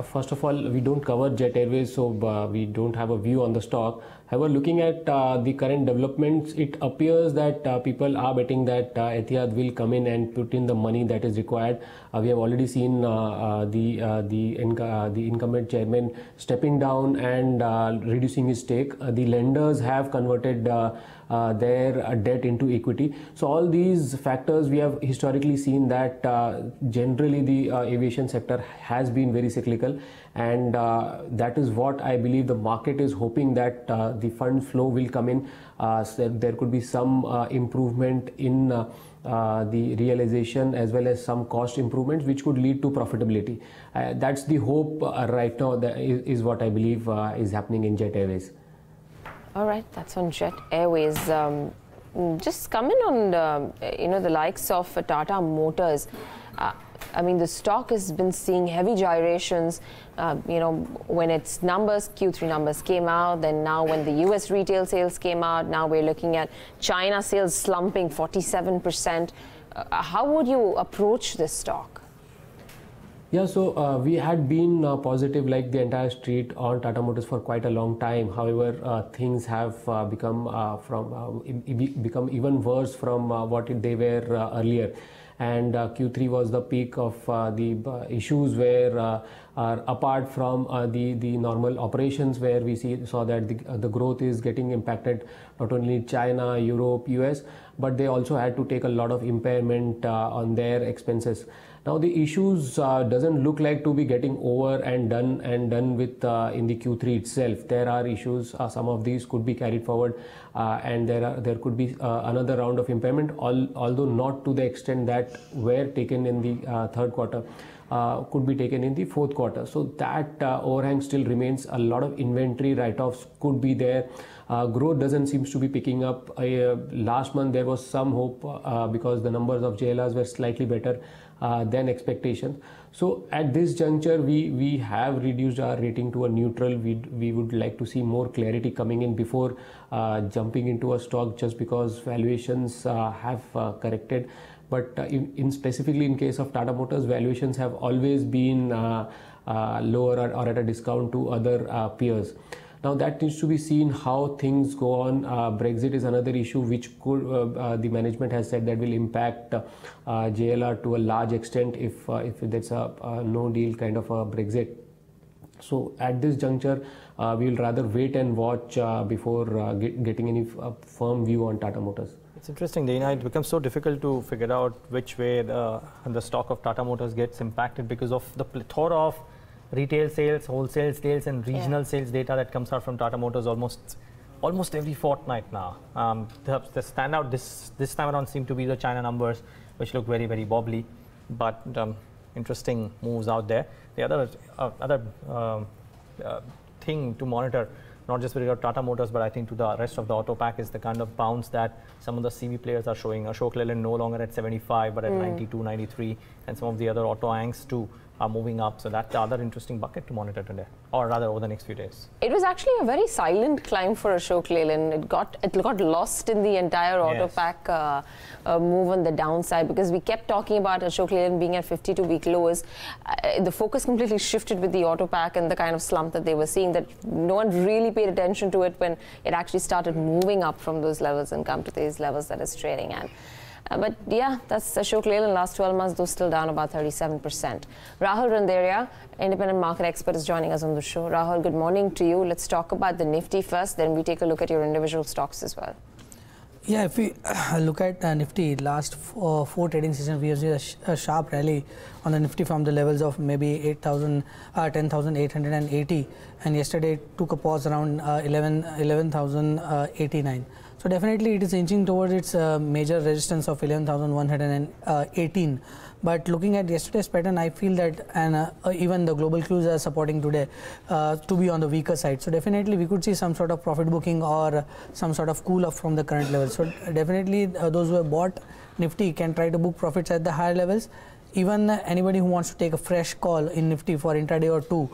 first of all, we don't cover Jet Airways, so we don't have a view on the stock. However, looking at the current developments, it appears that people are betting that Etihad will come in and put in the money that is required. We have already seen the incumbent chairman stepping down and reducing his stake. The lenders have converted their debt into equity. So all these factors, we have historically seen that generally the aviation sector has been very cyclical, and that is what I believe the market is hoping, that the fund flow will come in. So there could be some improvement in the realization as well as some cost improvements which could lead to profitability. That's the hope right now, that is what I believe is happening in Jet Airways. All right, that's on Jet Airways. Just coming on the likes of Tata Motors. I mean, the stock has been seeing heavy gyrations, when its numbers, Q3 numbers came out, then now when the US retail sales came out, now we're looking at China sales slumping 47%. How would you approach this stock? Yeah, so we had been positive like the entire street on Tata Motors for quite a long time. However, things have become even worse from what they were earlier. And Q3 was the peak of the issues where apart from the normal operations, where we saw that the growth is getting impacted not only in China, Europe, US, but they also had to take a lot of impairment on their expenses. Now the issues doesn't look like to be getting over and done with in the Q3 itself. There are issues. Some of these could be carried forward, and there could be another round of impairment, although not to the extent that were taken in the third quarter. Could be taken in the fourth quarter. So that overhang still remains. A lot of inventory write-offs could be there. Growth doesn't seem to be picking up. Last month there was some hope because the numbers of JLRs were slightly better than expectations. So at this juncture we have reduced our rating to a neutral. We would like to see more clarity coming in before jumping into a stock just because valuations have corrected. But specifically in case of Tata Motors, valuations have always been lower or at a discount to other peers. Now that needs to be seen how things go on. Brexit is another issue which could the management has said that will impact JLR to a large extent if there's a no deal kind of a Brexit. So at this juncture, we will rather wait and watch before getting any firm view on Tata Motors. It's interesting, Dana. It becomes so difficult to figure out which way the stock of Tata Motors gets impacted because of the plethora of retail sales, wholesale sales, and regional sales data that comes out from Tata Motors almost every fortnight now. The standout this time around seem to be the China numbers, which look very, very wobbly, but interesting moves out there. The other thing to monitor, not just with regard to Tata Motors, but I think to the rest of the auto pack, is the kind of bounce that some of the CV players are showing. Ashok Leyland no longer at 75, but at 92, 93, and some of the other auto anchors too are moving up. So that's the other interesting bucket to monitor today, or rather over the next few days. It was actually a very silent climb for Ashok Leyland. It got lost in the entire auto pack move on the downside because we kept talking about Ashok Leyland being at 52-week lows. The focus completely shifted with the auto pack and the kind of slump that they were seeing, that no one really paid attention to it when it actually started moving up from those levels and come to these levels that it's trading at. But yeah, that's Ashok Leyland. Last 12 months, though, still down about 37%. Rahul Randeria, independent market expert, is joining us on the show. Rahul, good morning to you. Let's talk about the Nifty first, then we take a look at your individual stocks as well. Yeah, if we look at Nifty, last four trading sessions, we have seen a sharp rally on the Nifty from the levels of maybe 10,880, and yesterday it took a pause around 11,089. So definitely it is inching towards its major resistance of 11,118. But looking at yesterday's pattern, I feel that even the global clues are supporting today to be on the weaker side. So definitely we could see some sort of profit booking or some sort of cool off from the current level. So definitely those who have bought Nifty can try to book profits at the higher levels. Even anybody who wants to take a fresh call in Nifty for intraday or two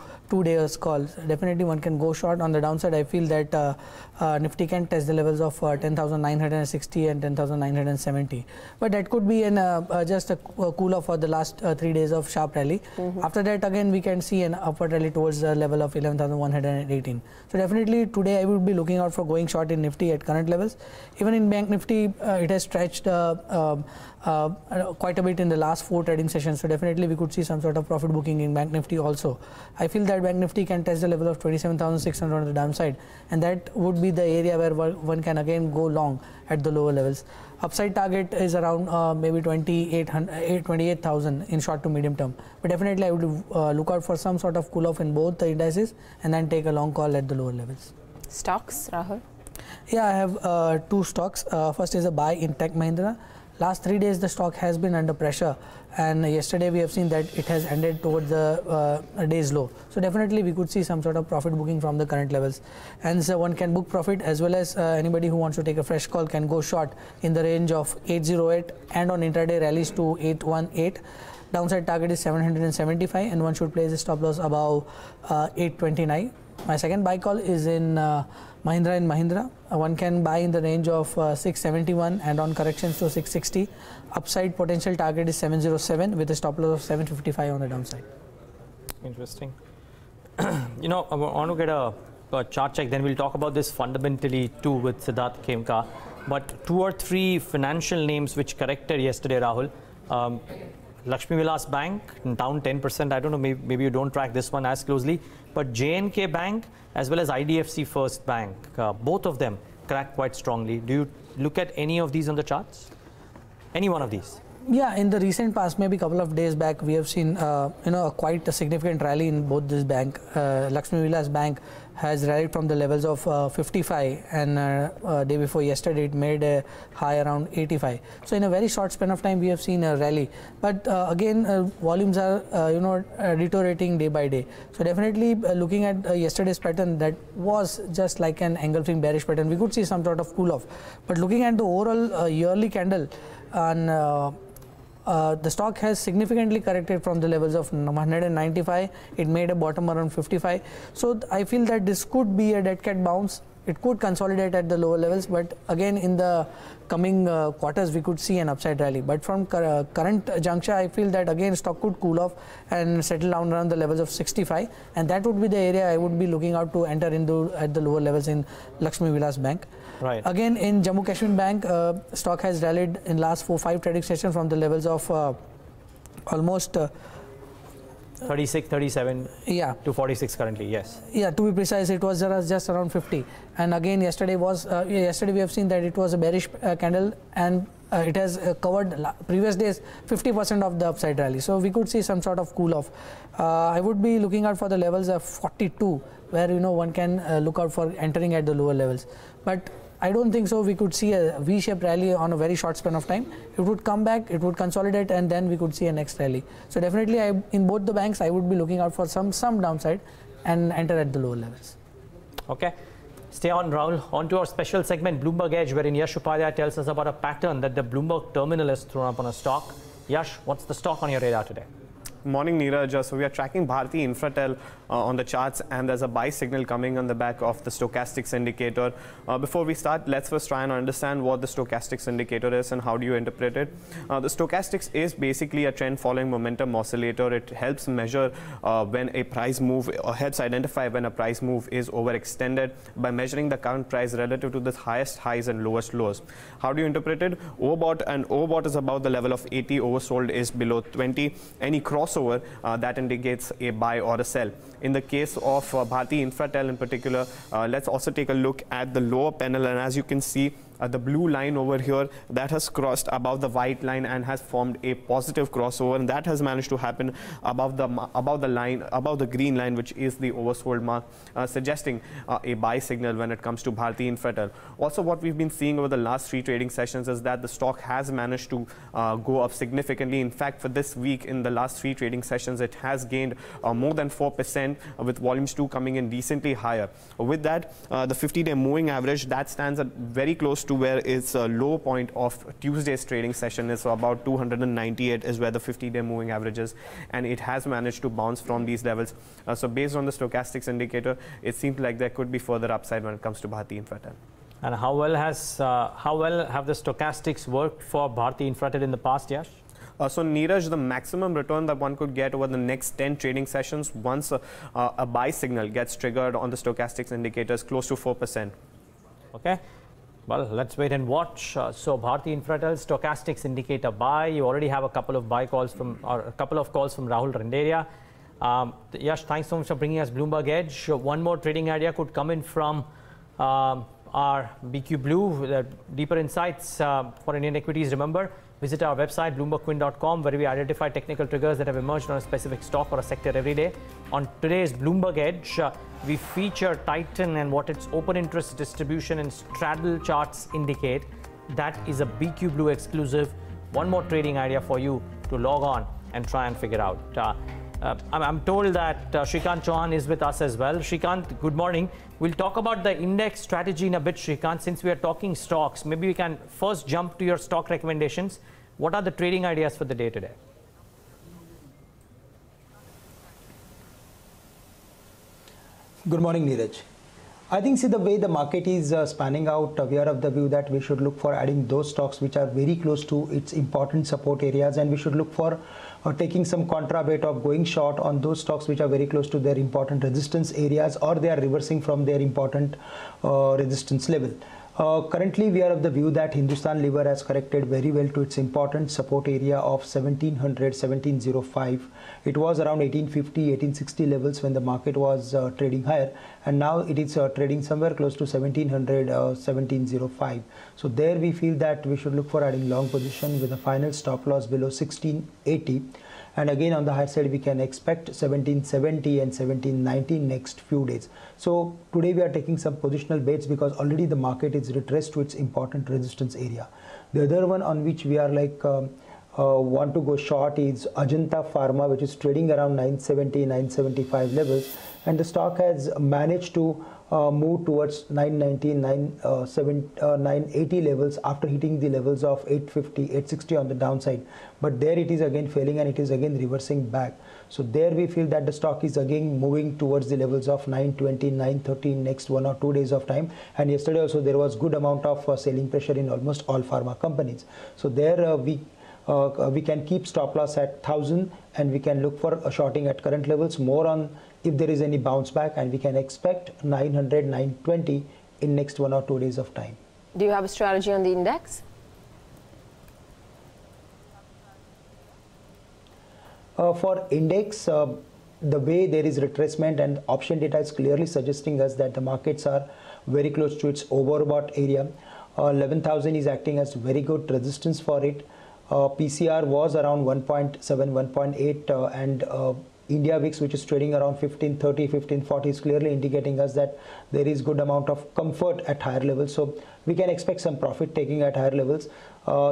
days calls, definitely one can go short. On the downside, I feel that Nifty can test the levels of 10,960 and 10,970. But that could be just a cool off for the last 3 days of sharp rally. After that, again, we can see an upward rally towards the level of 11,118. So definitely today I would be looking out for going short in Nifty at current levels. Even in Bank Nifty, it has stretched quite a bit in the last 4 trading sessions. So definitely we could see some sort of profit booking in Bank Nifty also. I feel that Bank Nifty can test the level of 27,600 on the downside, and that would be the area where one can again go long at the lower levels. Upside target is around maybe 28,000 in short to medium term. But definitely I would look out for some sort of cool off in both the indices and then take a long call at the lower levels. Stocks, Rahul? Yeah, I have 2 stocks. First is a buy in Tech Mahindra. Last 3 days the stock has been under pressure, and yesterday we have seen that it has ended towards the day's low. So definitely we could see some sort of profit booking from the current levels, and so one can book profit, as well as anybody who wants to take a fresh call can go short in the range of 808 and on intraday rallies to 818. Downside target is 775, and one should place a stop loss above 829. My second buy call is in Mahindra & Mahindra. One can buy in the range of 671 and on corrections to 660. Upside potential target is 707 with a stop loss of 755 on the downside. Interesting. You know, I want to get a chart check, then we'll talk about this fundamentally too with Siddhartha, Khemka. But 2 or 3 financial names which corrected yesterday, Rahul. Lakshmi Vilas Bank down 10%. I don't know, maybe you don't track this one as closely. But J&K Bank as well as IDFC First Bank, both of them cracked quite strongly. Do you look at any of these on the charts? Any one of these? Yeah, in the recent past, maybe a couple of days back, we have seen quite a significant rally in both this bank. Lakshmi Vilas Bank has rallied from the levels of 55, and day before yesterday it made a high around 85. So in a very short span of time, we have seen a rally. But again, volumes are deteriorating day by day. So definitely looking at yesterday's pattern, that was just like an engulfing bearish pattern. We could see some sort of cool off. But looking at the overall yearly candle, and the stock has significantly corrected from the levels of 195. It made a bottom around 55. So I feel that this could be a dead cat bounce. It could consolidate at the lower levels, but again in the coming quarters we could see an upside rally. But from current juncture, I feel that again stock could cool off and settle down around the levels of 65, and that would be the area I would be looking out to enter into at the lower levels in Lakshmi Vilas Bank. Right. Again, in Jammu Kashmir Bank, stock has rallied in last 4-5 trading sessions from the levels of almost 36, 37 to 46 currently, yes. Yeah, to be precise, it was just around 50. And again, yesterday we have seen that it was a bearish candle, and it has covered previous days 50% of the upside rally. So we could see some sort of cool off. I would be looking out for the levels of 42, where one can look out for entering at the lower levels. But I don't think so. We could see a V-shaped rally on a very short span of time. It would come back, it would consolidate, and then we could see a next rally. So definitely, in both the banks, I would be looking out for some downside and enter at the lower levels. Okay. Stay on, Rahul. On to our special segment, Bloomberg Edge, wherein Yash Upadhyay tells us about a pattern that the Bloomberg terminal has thrown up on a stock. Yash, what's the stock on your radar today? Morning, Neeraj. So we are tracking Bharti Infratel on the charts, and there's a buy signal coming on the back of the stochastics indicator. Before we start, let's first try and understand what the stochastics indicator is and how do you interpret it. The stochastics is basically a trend following momentum oscillator. It helps measure when a price move, or helps identify when a price move is overextended by measuring the current price relative to the highest highs and lowest lows. How do you interpret it? Overbought, and overbought is above the level of 80, oversold is below 20. Any crossover that indicates a buy or a sell. In the case of Bharti Infratel in particular, let's also take a look at the lower panel, and as you can see, the blue line over here that has crossed above the white line and has formed a positive crossover, and that has managed to happen above the green line, which is the oversold mark, suggesting a buy signal when it comes to Bharti Infratel. Also, what we've been seeing over the last 3 trading sessions is that the stock has managed to go up significantly. In fact, for this week, in the last 3 trading sessions, it has gained more than 4%, with volumes 2 coming in decently higher. With that, the 50-day moving average that stands at very close to where its low point of Tuesday's trading session is. So about 298 is where the 50-day moving average is, and it has managed to bounce from these levels. So based on the stochastics indicator, it seems like there could be further upside when it comes to Bharti Infratel. And how well have the stochastics worked for Bharti Infratel in the past, Yash? So Neeraj, the maximum return that one could get over the next 10 trading sessions once a buy signal gets triggered on the stochastics indicator is close to 4%. Okay. Well, let's wait and watch. So Bharti Infratel stochastics indicator buy. You already have a couple of calls from Rahul Randeria. Yash, thanks so much for bringing us Bloomberg Edge. One more trading idea could come in from our BQ Blue. Deeper insights for Indian equities. Remember, visit our website bloombergquint.com, where we identify technical triggers that have emerged on a specific stock or a sector every day. On today's Bloomberg Edge, we feature Titan and what its open interest distribution and straddle charts indicate. That is a BQ Blue exclusive. One more trading idea for you to log on and try and figure out. I'm told that Shrikant Chouhan is with us as well. Shrikant, good morning. We'll talk about the index strategy in a bit, Shrikant. Since we are talking stocks, maybe we can first jump to your stock recommendations. What are the trading ideas for the day today? Good morning, Neeraj. I think, see, the way the market is spanning out, we are of the view that we should look for adding those stocks which are very close to its important support areas, and we should look for taking some contra bet of going short on those stocks which are very close to their important resistance areas, or they are reversing from their important resistance level. Currently, we are of the view that Hindustan Lever has corrected very well to its important support area of 1700, 1705. It was around 1850, 1860 levels when the market was trading higher, and now it is trading somewhere close to 1700, 1705. So there we feel that we should look for adding long position with a final stop loss below 1680. And again, on the high side, we can expect 1770 and 1790 next few days. So today we are taking some positional bets because already the market is retraced to its important resistance area. The other one on which we are want to go short is Ajanta Pharma, which is trading around 970, 975 levels, and the stock has managed to move towards 990, 980 levels after hitting the levels of 850, 860 on the downside. But there it is again failing, and it is again reversing back. So there we feel that the stock is again moving towards the levels of 920, 930 next 1 or 2 days of time. And yesterday also there was good amount of selling pressure in almost all pharma companies. So there we can keep stop loss at 1000, and we can look for a shorting at current levels, more on if there is any bounce back, and we can expect 900, 920 in next 1 or 2 days of time. Do you have a strategy on the index? For index, the way there is retracement and option data is clearly suggesting us that the markets are very close to its overbought area. 11,000 is acting as very good resistance for it. PCR was around 1.7, 1.8 and India VIX, which is trading around 1530, 1540, is clearly indicating us that there is good amount of comfort at higher levels. So we can expect some profit taking at higher levels.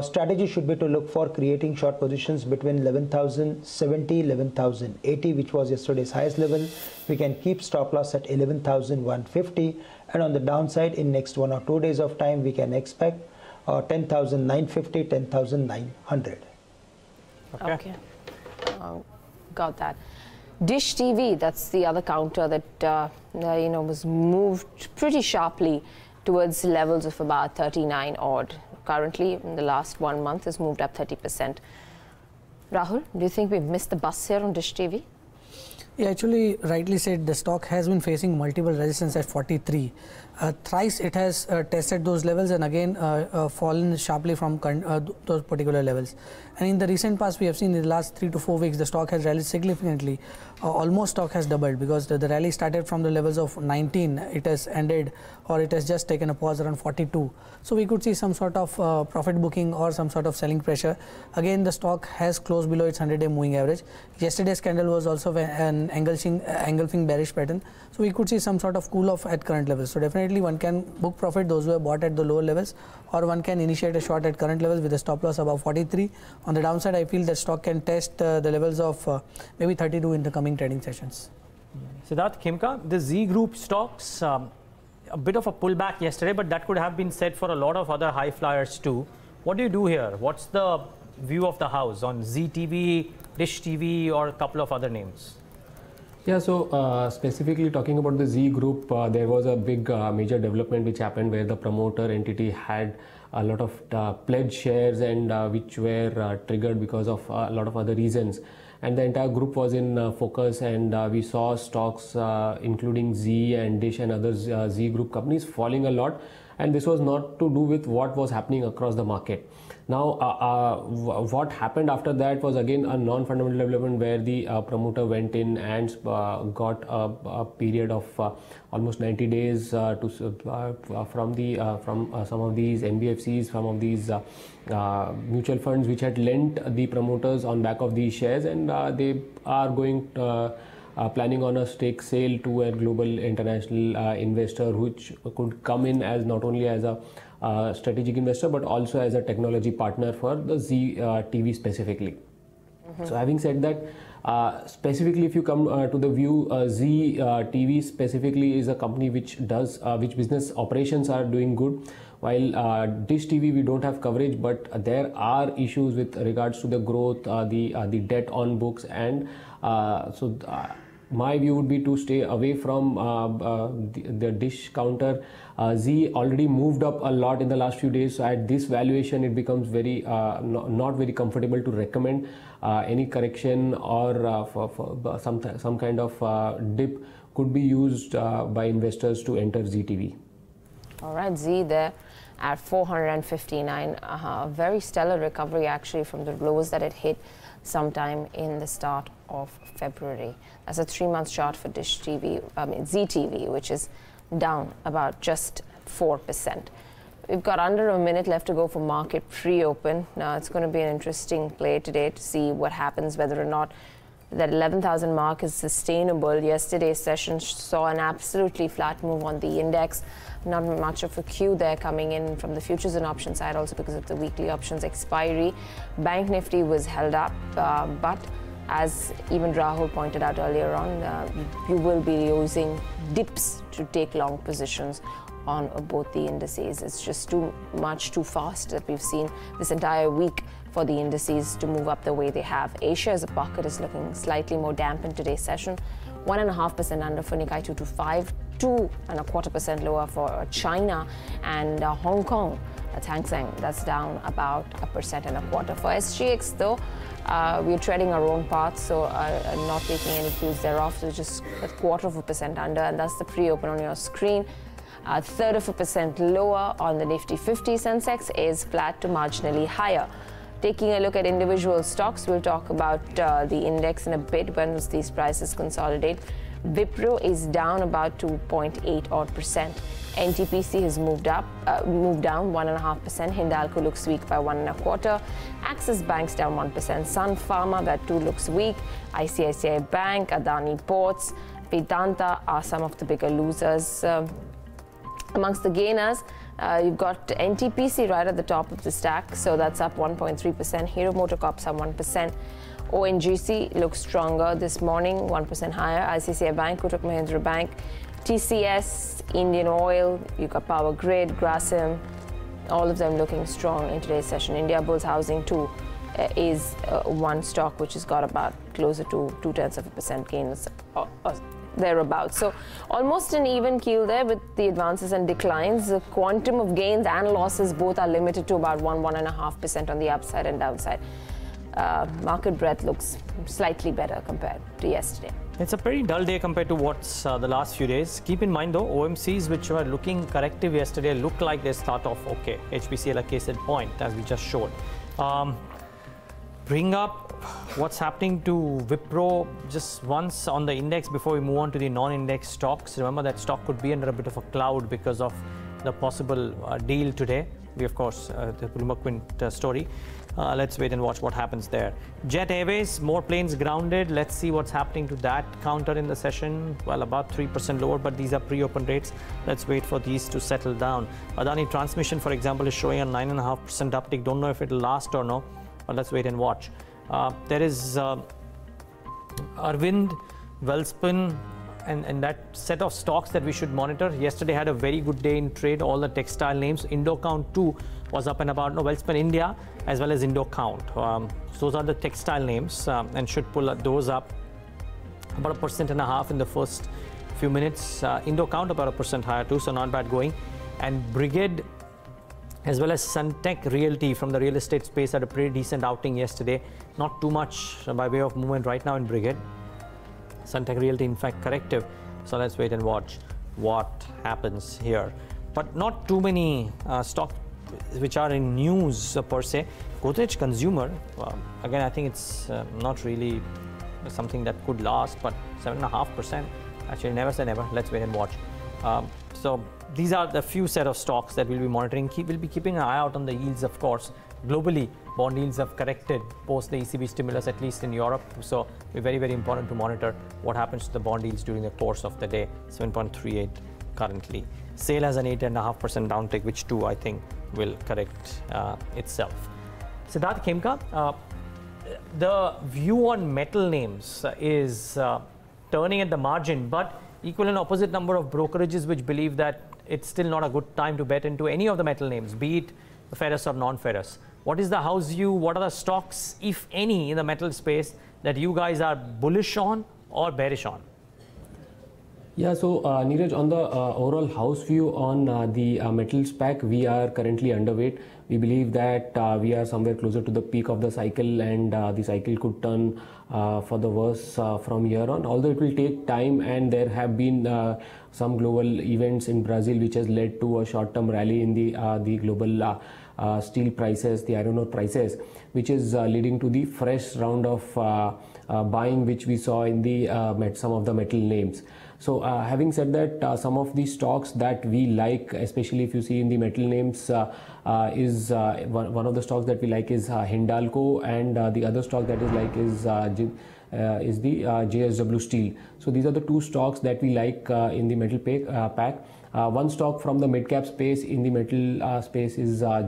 Strategy should be to look for creating short positions between 11,070, 11,080, which was yesterday's highest level. We can keep stop loss at 11,150, and on the downside in next 1 or 2 days of time, we can expect 10,950, 10,900. Okay. Got that. Dish TV, that's the other counter that was moved pretty sharply towards levels of about 39 odd. Currently, in the last 1 month, has moved up 30%. Rahul, do you think we've missed the bus here on Dish TV? Yeah, actually, rightly said, the stock has been facing multiple resistance at 43. Thrice it has tested those levels and again fallen sharply from those particular levels. And in the recent past, we have seen in the last 3 to 4 weeks, the stock has rallied significantly. Almost stock has doubled because the rally started from the levels of 19. It has ended, or it has just taken a pause around 42. So we could see some sort of profit booking or some sort of selling pressure. Again, the stock has closed below its 100-day moving average. Yesterday's candle was also an engulfing bearish pattern. So we could see some sort of cool off at current levels. So definitely one can book profit those who have bought at the lower levels, or one can initiate a short at current levels with a stop loss above 43. On the downside, I feel that stock can test the levels of maybe 32 in the coming trading sessions. Siddhartha, Khemka, the Z Group stocks, a bit of a pullback yesterday, but that could have been said for a lot of other high flyers too. What do you do here? What's the view of the house on ZTV, Dish TV, or a couple of other names? Yeah, so specifically talking about the Z Group, there was a big major development which happened where the promoter entity had a lot of pledged shares and which were triggered because of a lot of other reasons. And the entire group was in focus, and we saw stocks including Z and Dish and other Z Group companies falling a lot. And this was not to do with what was happening across the market. Now, what happened after that was again a non-fundamental development where the promoter went in and got a period of almost 90 days from some of these NBFCs, some of these mutual funds which had lent the promoters on back of these shares, and they are going planning on a stake sale to a global international investor, which could come in as not only as a strategic investor but also as a technology partner for the Z TV specifically. So having said that, specifically if you come to the view, Z TV specifically is a company which does which business operations are doing good, while Dish TV we don't have coverage, but there are issues with regards to the growth, the debt on books, and so my view would be to stay away from the dish counter. Z already moved up a lot in the last few days, so at this valuation it becomes very not very comfortable to recommend any correction or for some kind of dip could be used by investors to enter ZTV. All right, Z there at 459, very stellar recovery actually from the lows that it hit sometime in the start of February. That's a 3-month chart for ZTV, which is down about just 4%. We've got under a minute left to go for market pre-open. Now it's going to be an interesting play today to see what happens, whether or not that 11,000 mark is sustainable. Yesterday's session saw an absolutely flat move on the index. Not much of a cue there coming in from the futures and options side, also because of the weekly options expiry. Bank Nifty was held up, but as even Rahul pointed out earlier on, you will be using dips to take long positions on both the indices. It's just too fast that we've seen this entire week for the indices to move up the way they have. Asia as a pocket is looking slightly more damp in today's session. 1.5% under for Nikkei 225, 2.25% lower for China, and Hong Kong. That's Hang Seng, that's down about 1.25%. For SGX though, we're treading our own path, so not taking any cues thereof, so just 0.25% under, and that's the pre-open on your screen. 0.33% lower on the Nifty 50. Sensex is flat to marginally higher. Taking a look at individual stocks, we'll talk about the index in a bit once these prices consolidate. Wipro is down about 2.8%. NTPC has moved down 1.5%. Hindalco looks weak by 1.25%. Axis Bank's down 1%. Sun Pharma, that too looks weak. ICICI Bank, Adani Ports, Vedanta are some of the bigger losers. Amongst the gainers, you've got NTPC right at the top of the stack, so that's up 1.3%. Hero MotoCorp's up 1%. ONGC looks stronger this morning, 1% higher. ICICI Bank, Kotak Mahindra Bank, TCS, Indian Oil, you've got Power Grid, Grasim, all of them looking strong in today's session. India Bulls Housing too is one stock which has got about closer to 0.2% gains thereabouts. So almost an even keel there with the advances and declines. The quantum of gains and losses both are limited to about 1.5% on the upside and downside. Market breadth looks slightly better compared to yesterday. It's a pretty dull day compared to what's the last few days. Keep in mind though, OMCs which were looking corrective yesterday look like they start off okay. HPCL a case in point, as we just showed. Bring up what's happening to Wipro just once on the index before we move on to the non-index stocks. Remember that stock could be under a bit of a cloud because of the possible deal today. We of course the Bloomberg Quint story. Let's wait and watch what happens there. Jet Airways, more planes grounded. Let's see what's happening to that counter in the session. Well, about 3% lower, but these are pre-open rates. Let's wait for these to settle down. Adani Transmission, for example, is showing a 9.5% uptick. Don't know if it'll last or no, but let's wait and watch. There is Arvind, Welspun, and that set of stocks that we should monitor. Yesterday had a very good day in trade. All the textile names. Indocount 2 was up and about. No, Welspun India as well as Indocount. Those are the textile names and should pull those up about 1.5% in the first few minutes. Indocount about 1% higher too, so not bad going. And Brigade as well as Suntech Realty from the real estate space had a pretty decent outing yesterday. Not too much by way of movement right now in Brigade. Suntech Realty, in fact, corrective. So let's wait and watch what happens here. But not too many stocks which are in news per se. Godrej Consumer, again, I think it's not really something that could last, but 7.5%. Actually, never say never. Let's wait and watch. So these are the few set of stocks that we'll be monitoring. We'll be keeping an eye out on the yields, of course. Globally, bond yields have corrected post the ECB stimulus, at least in Europe. So it's very, very important to monitor what happens to the bond yields during the course of the day. 7.38 currently. SAIL has an 8.5% downtick, which too, I think, will correct itself. Siddhartha, Khemka, the view on metal names is turning at the margin, but equal and opposite number of brokerages which believe that it's still not a good time to bet into any of the metal names, be it ferrous or non-ferrous. What is the house view? What are the stocks, if any, in the metal space that you guys are bullish on or bearish on? Yeah, so Neeraj, on the overall house view on the metals pack, we are currently underweight. We believe that we are somewhere closer to the peak of the cycle, and the cycle could turn for the worse from here on. Although it will take time, and there have been some global events in Brazil which has led to a short-term rally in the global steel prices, the iron ore prices, which is leading to the fresh round of buying which we saw in the some of the metal names. So having said that, some of the stocks that we like, especially if you see in the metal names, is one of the stocks that we like is Hindalco, and the other stock that is like is the JSW Steel. So these are the two stocks that we like in the metal pack. One stock from the mid-cap space in the metal space is the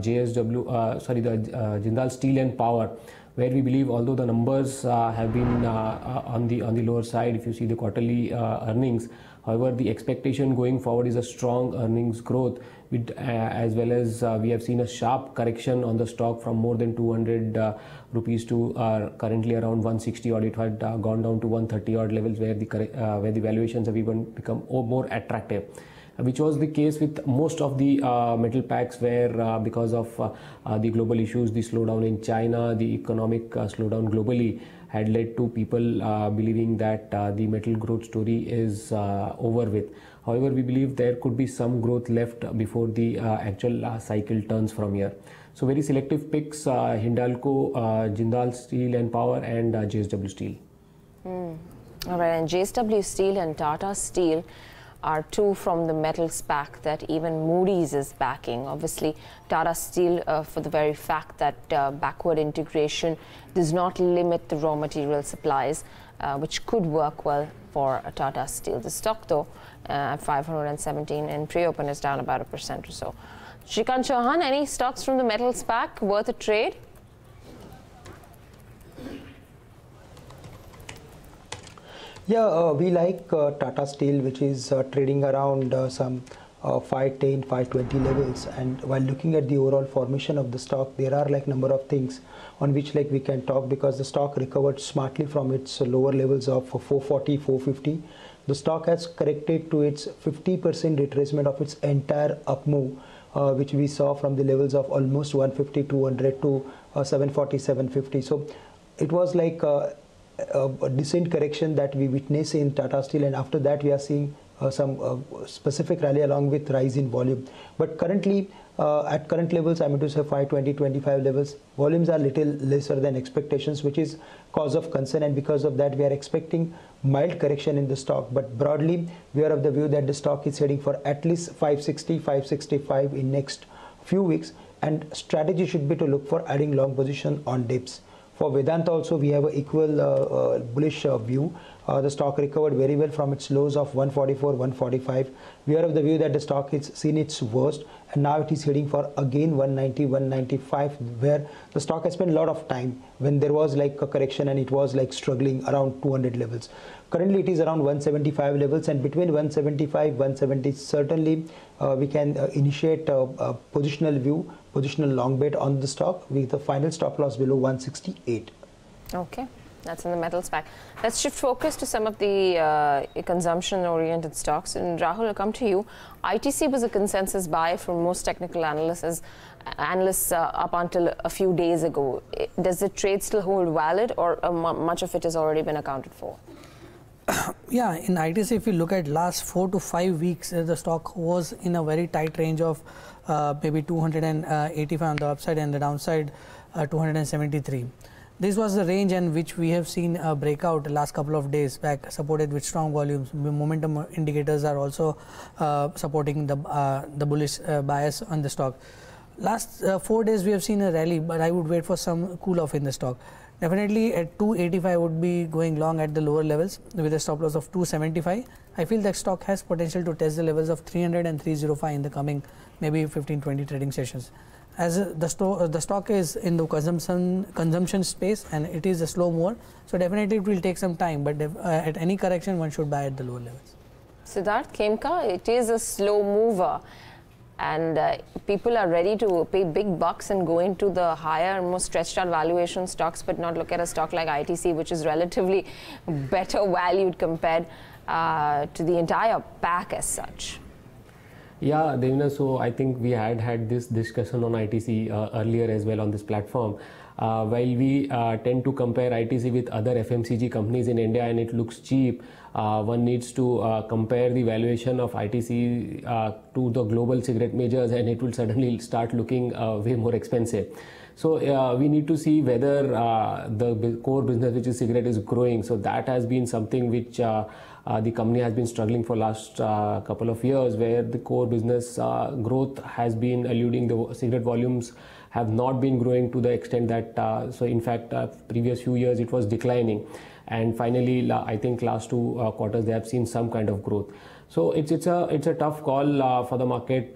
Jindal Steel and Power, where we believe, although the numbers have been on the lower side, if you see the quarterly earnings, however, the expectation going forward is a strong earnings growth, with, as well as we have seen a sharp correction on the stock from more than 200 rupees to currently around 160 odd. It had gone down to 130 odd levels, where the valuations have even become more attractive, which was the case with most of the metal packs, where because of the global issues, the slowdown in China, the economic slowdown globally had led to people believing that the metal growth story is over with. However, we believe there could be some growth left before the actual cycle turns from here. So very selective picks: Hindalco, Jindal Steel and Power, and JSW Steel. All right, and JSW Steel and Tata Steel are two from the metals pack that even Moody's is backing. Obviously, Tata Steel, for the very fact that backward integration does not limit the raw material supplies, which could work well for Tata Steel. The stock, though, at 517 and pre-open is down about 1% or so. Shrikant, Chouhan, any stocks from the metals pack worth a trade? Yeah, we like Tata Steel, which is trading around some 510, 520 levels. And while looking at the overall formation of the stock, there are like number of things on which like we can talk, because the stock recovered smartly from its lower levels of 440, 450. The stock has corrected to its 50% retracement of its entire up move, which we saw from the levels of almost 150, 200 to 740, 750. So it was like a decent correction that we witnessed in Tata Steel, and after that we are seeing some specific rally along with rise in volume. But currently at current levels, I mean to say 520, 25 levels, volumes are little lesser than expectations, which is cause of concern, and because of that we are expecting mild correction in the stock. But broadly we are of the view that the stock is heading for at least 560, 565 in next few weeks, and strategy should be to look for adding long position on dips. For Vedanta also we have an equal bullish view. The stock recovered very well from its lows of 144, 145. We are of the view that the stock has seen its worst, and now it is heading for again 190, 195, where the stock has spent a lot of time when there was like a correction and it was like struggling around 200 levels. Currently it is around 175 levels, and between 175, 170 certainly we can initiate a positional view, positional long bet on the stock with the final stop loss below 168. Okay, that's in the metals pack. Let's shift focus to some of the consumption-oriented stocks. And Rahul, I'll come to you. ITC was a consensus buy for most technical analysts up until a few days ago. Does the trade still hold valid, or much of it has already been accounted for? Yeah, in ITC, if you look at last 4 to 5 weeks, the stock was in a very tight range of maybe 285 on the upside, and the downside 273. This was the range in which we have seen a breakout last couple of days back, supported with strong volumes. Momentum indicators are also supporting the bullish bias on the stock. Last 4 days we have seen a rally, but I would wait for some cool off in the stock. Definitely at 285 would be going long at the lower levels with a stop loss of 275. I feel that stock has potential to test the levels of 300 and 305 in the coming maybe 15-20 trading sessions. As the stock is in the consumption space, and it is a slow mover, so definitely it will take some time, but at any correction one should buy at the lower levels. Siddhartha, Khemka, it is a slow mover, and people are ready to pay big bucks and go into the higher, more stretched out valuation stocks, but not look at a stock like ITC, which is relatively better valued compared to the entire pack as such. Yeah, Devina, so I think we had this discussion on ITC earlier as well on this platform. While we tend to compare ITC with other FMCG companies in India and it looks cheap, one needs to compare the valuation of ITC to the global cigarette majors and it will suddenly start looking way more expensive. So we need to see whether the core business, which is cigarette, is growing. So that has been something which the company has been struggling for last couple of years, where the core business growth has been eluding. The cigarette volumes have not been growing to the extent that, so in fact, previous few years it was declining. And finally, I think last 2 quarters they have seen some kind of growth. So it's a tough call for the market.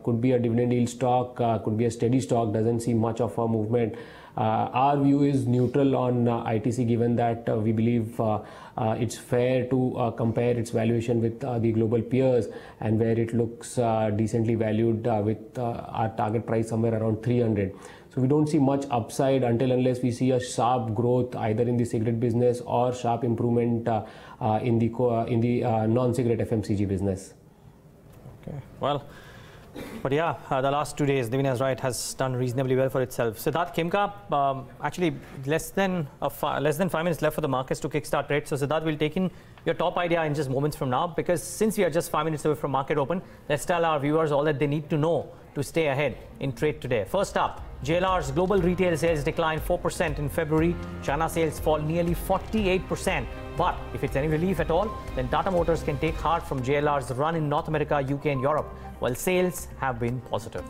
Could be a dividend yield stock, could be a steady stock, doesn't see much of a movement. Our view is neutral on ITC, given that we believe it's fair to compare its valuation with the global peers, and where it looks decently valued with our target price somewhere around 300. So we don't see much upside unless we see a sharp growth either in the cigarette business or sharp improvement in the non-cigarette FMCG business. Okay, well. But yeah, the last 2 days, Deven is right, has done reasonably well for itself. Siddhartha, Khemka, actually less than 5 minutes left for the markets to kickstart trade. So Siddhartha, we'll take in your top idea in just moments from now, because since we are just 5 minutes away from market open, let's tell our viewers all that they need to know to stay ahead in trade today. First up, JLR's global retail sales declined 4% in February. China sales fall nearly 48%. But if it's any relief at all, then Tata Motors can take heart from JLR's run in North America, UK and Europe, while sales have been positive.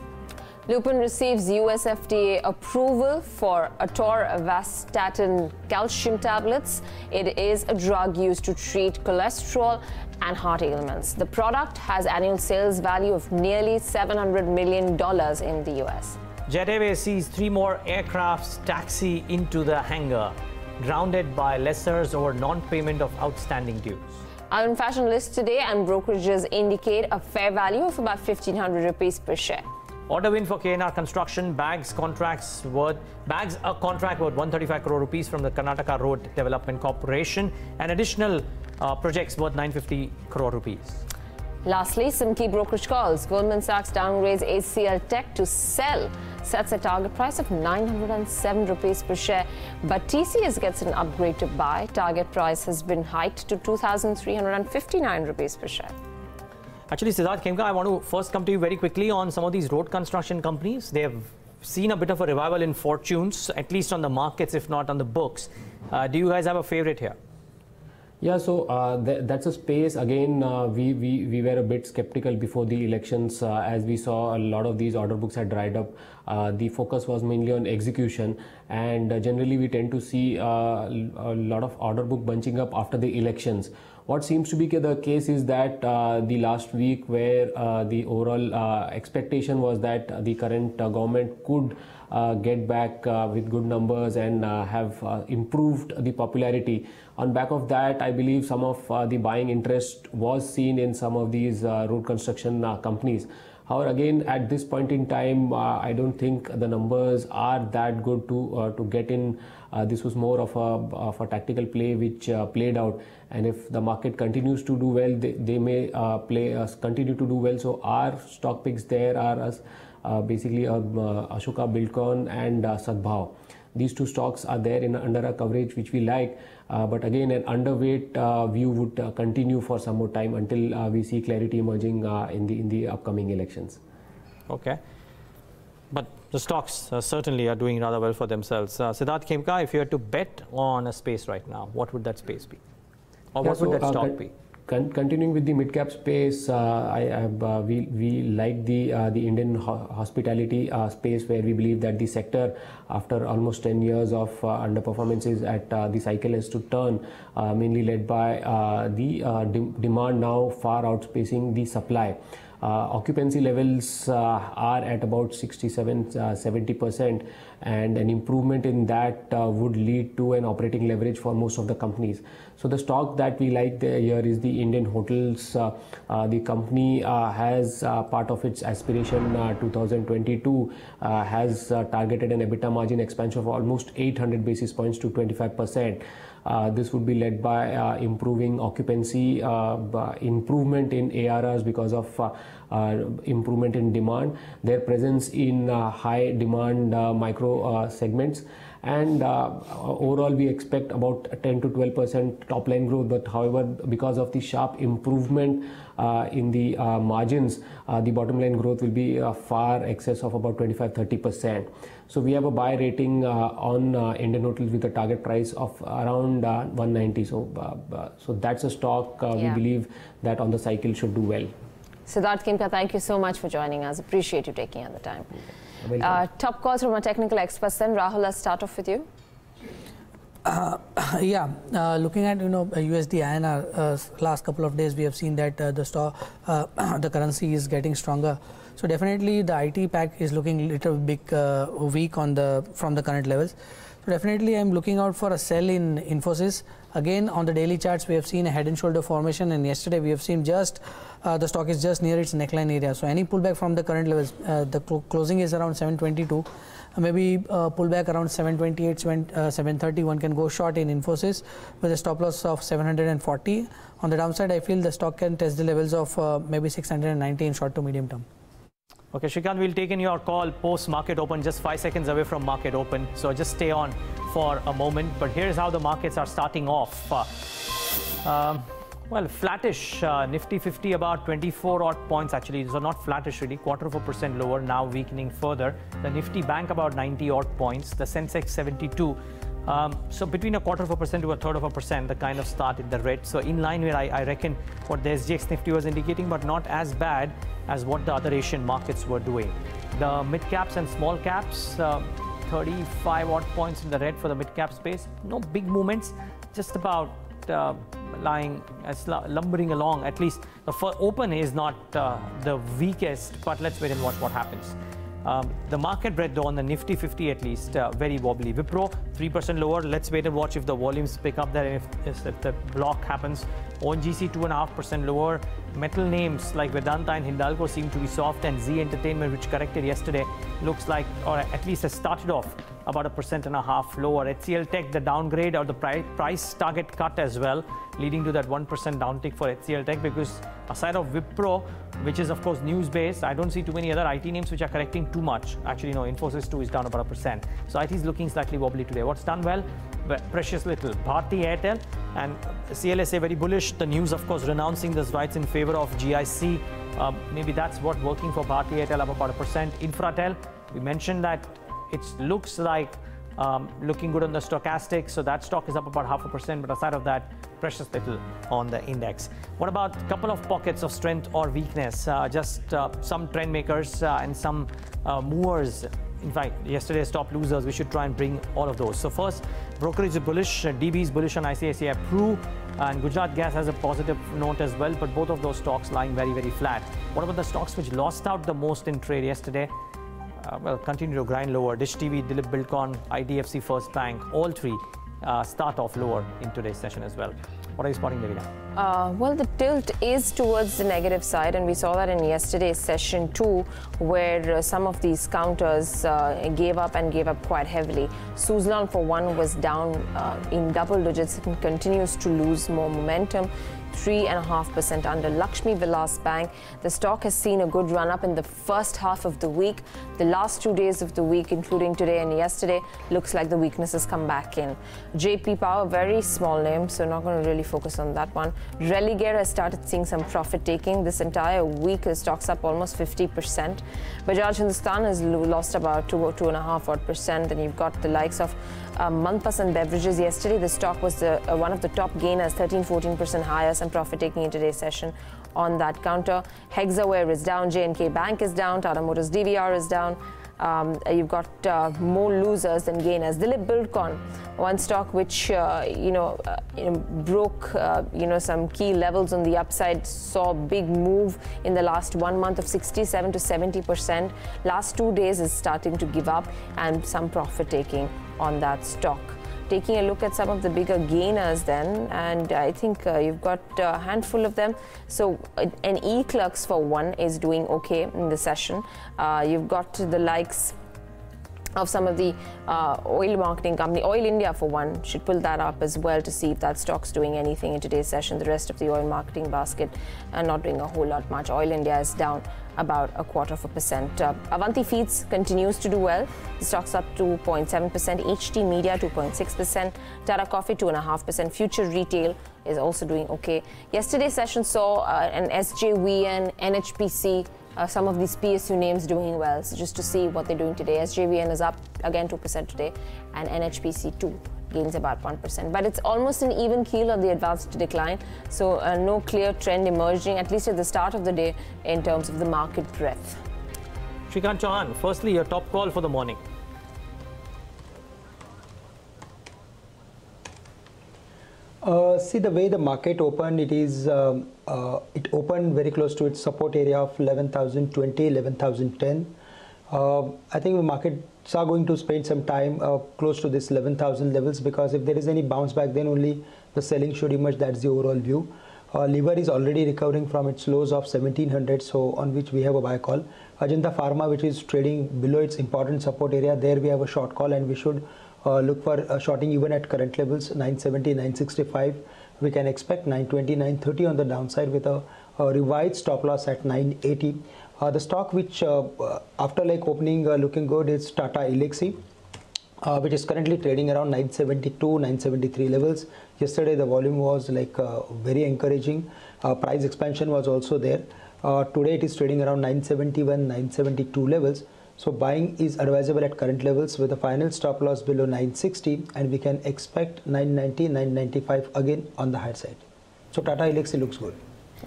Lupin receives US FDA approval for atorvastatin calcium tablets. It is a drug used to treat cholesterol and heart ailments. The product has annual sales value of nearly $700 million in the US. Jet Airways sees 3 more aircrafts taxi into the hangar, grounded by lessors over non-payment of outstanding dues. Arvind Fashions list today and brokerages indicate a fair value of about 1,500 rupees per share. Order win for KNR Construction, bags a contract worth 135 crore rupees from the Karnataka Road Development Corporation, and additional projects worth 950 crore rupees. Lastly, some key brokerage calls. Goldman Sachs downgrades HCL Tech to sell, sets a target price of 907 rupees per share, but TCS gets an upgrade to buy. Target price has been hiked to 2,359 rupees per share. Actually, Siddhartha, Khemka, I want to first come to you very quickly on some of these road construction companies. They have seen a bit of a revival in fortunes, at least on the markets, if not on the books. Do you guys have a favorite here? Yeah, so that's a space. Again, we were a bit skeptical before the elections, as we saw a lot of these order books had dried up. The focus was mainly on execution, and generally we tend to see a lot of order book bunching up after the elections. What seems to be the case is that the last week, where the overall expectation was that the current government could get back with good numbers and have improved the popularity. On back of that, I believe some of the buying interest was seen in some of these road construction companies. However, again, at this point in time, I don't think the numbers are that good to get in. This was more of a tactical play which played out, and if the market continues to do well, they may continue to do well. So our stock picks there are basically Ashoka Buildcon and Sadbhav. These 2 stocks are there under a coverage which we like, but again, an underweight view would continue for some more time until we see clarity emerging in the upcoming elections. Okay, but the stocks certainly are doing rather well for themselves. Siddhartha, Khemka, if you had to bet on a space right now, what would that space be, or what would that stock be? Continuing with the mid-cap space, we like the Indian hospitality space, where we believe that the sector, after almost 10 years of underperformances at the cycle, has to turn, mainly led by the demand now far outpacing the supply. Occupancy levels are at about 67-70%, and an improvement in that would lead to an operating leverage for most of the companies. So the stock that we like here is the Indian Hotels. The company has part of its aspiration 2022 has targeted an EBITDA margin expansion of almost 800 basis points to 25%. This would be led by improving occupancy, improvement in ARRs because of improvement in demand, their presence in high demand micro segments, and overall we expect about 10 to 12% top line growth. But however, because of the sharp improvement in the margins, the bottom line growth will be far excess of about 25-30%. So we have a buy rating on Indian Hotels with a target price of around 190. So that's a stock we believe that on the cycle should do well. Siddhartha, Khemka, thank you so much for joining us. Appreciate you taking out the time. Top calls from our technical experts. Then Rahul, let's start off with you. Looking at USD INR last couple of days, we have seen that the currency is getting stronger. So definitely the IT pack is looking little bit weak from the current levels. So definitely I'm looking out for a sell in Infosys. Again, on the daily charts, we have seen a head and shoulder formation, and yesterday we have seen just the stock is just near its neckline area. So any pullback from the current levels, the closing is around 722. Maybe pullback around 728, 730. One can go short in Infosys with a stop loss of 740. On the downside, I feel the stock can test the levels of maybe 690 in short to medium term. Okay, Shrikant, we'll take in your call post market open, just 5 seconds away from market open. So just stay on for a moment. But here's how the markets are starting off. Well, flattish. Nifty 50 about 24 odd points actually. So not flattish really, 0.25% lower, now weakening further. The Nifty Bank about 90 odd points. The Sensex 72. So between 0.25% to 1/3%, the kind of start in the red. So in line with I reckon what the SGX Nifty was indicating, but not as bad as what the other Asian markets were doing. The mid caps and small caps, 35 odd points in the red for the mid cap space. No big movements, just about lumbering along. At least the open is not the weakest, but let's wait and watch what happens. The market breadth though on the Nifty 50 at least very wobbly. Wipro 3% lower. Let's wait and watch if the volumes pick up there, if the block happens. ONGC 2.5% lower. Metal names like Vedanta and Hindalco seem to be soft, and Z Entertainment, which corrected yesterday, looks like, or at least has started off about 1.5% lower. HCL Tech, the downgrade or the price target cut as well, leading to that 1% downtick for HCL Tech, because aside of Wipro, which is of course news based, I don't see too many other IT names which are correcting too much. Actually, no, Infosys too is down about 1%. So IT is looking slightly wobbly today. What's done well? Precious little. Bharti Airtel and CLSA very bullish. The news, of course, renouncing those rights in favor of GIC. Maybe that's what working for Bharti Airtel, up about 1%. Infratel, we mentioned that it looks like looking good on the stochastic, so that stock is up about 0.5%, but aside of that, precious little on the index. What about a couple of pockets of strength or weakness? Just some trend makers and some movers. In fact, yesterday's top losers, we should try and bring all of those. So first, brokerage is bullish, DB is bullish on ICICI Pru, and Gujarat Gas has a positive note as well, but both of those stocks lying very, very flat. What about the stocks which lost out the most in trade yesterday? Well, continue to grind lower. Dish TV, Dilip Bilkon, IDFC First Bank, all three start off lower in today's session as well. What are you spotting, Devina? Well, the tilt is towards the negative side, and we saw that in yesterday's session too, where some of these counters gave up quite heavily. Suzlon, for one, was down in double digits and continues to lose more momentum. 3.5% under. Lakshmi Vilas Bank, the stock has seen a good run up in the first half of the week. The last 2 days of the week, including today and yesterday, looks like the weakness has come back in. JP Power, very small name, so not going to really focus on that one. Religare has started seeing some profit taking. This entire week, the stock's up almost 50%. Bajaj Hindustan has lost about 2.5%. Then you've got the likes of Manpas and Beverages. Yesterday, the stock was one of the top gainers, 13-14% higher, some profit taking in today's session on that counter. Hexaware is down, J&K Bank is down, Tata Motors DVR is down. You've got more losers than gainers. Dilip Buildcon, one stock which broke some key levels on the upside, saw a big move in the last 1 month of 67 to 70%. Last 2 days is starting to give up, and some profit taking on that stock. Taking a look at some of the bigger gainers then, and I think you've got a handful of them. So an eClerx for one is doing okay in the session. You've got the likes of some of the oil marketing company. Oil India for one should pull that up as well to see if that stock's doing anything in today's session. The rest of the oil marketing basket are not doing a whole lot much. Oil India is down about 0.25%. Avanti Feeds continues to do well. The stock's up 2.7%. HT Media 2.6%. Tata Coffee 2.5%. Future Retail is also doing okay. Yesterday's session saw an SJVN, NHPC, some of these PSU names doing well. So just to see what they're doing today. SJVN is up again 2% today, and NHPC 2 gains about 1%. But it's almost an even keel on the advanced decline. So no clear trend emerging, at least at the start of the day, in terms of the market breadth. Shrikant, Chouhan, firstly, your top call for the morning. See the way the market opened, it opened very close to its support area of 11,020, 11,010. I think the markets are going to spend some time close to this 11,000 levels, because if there is any bounce back, then only the selling should emerge. That's the overall view. Liver is already recovering from its lows of 1700, so on which we have a buy call. Ajanta Pharma, which is trading below its important support area, there we have a short call, and we should look for shorting even at current levels 970, 965. We can expect 920, 930 on the downside with a revised stop loss at 980. The stock which after like opening looking good is Tata Elxsi, which is currently trading around 972, 973 levels. Yesterday the volume was like very encouraging. Price expansion was also there. Today it is trading around 971, 972 levels. So buying is advisable at current levels with a final stop loss below 960, and we can expect 990, 995 again on the higher side. So Tata Elxsi looks good.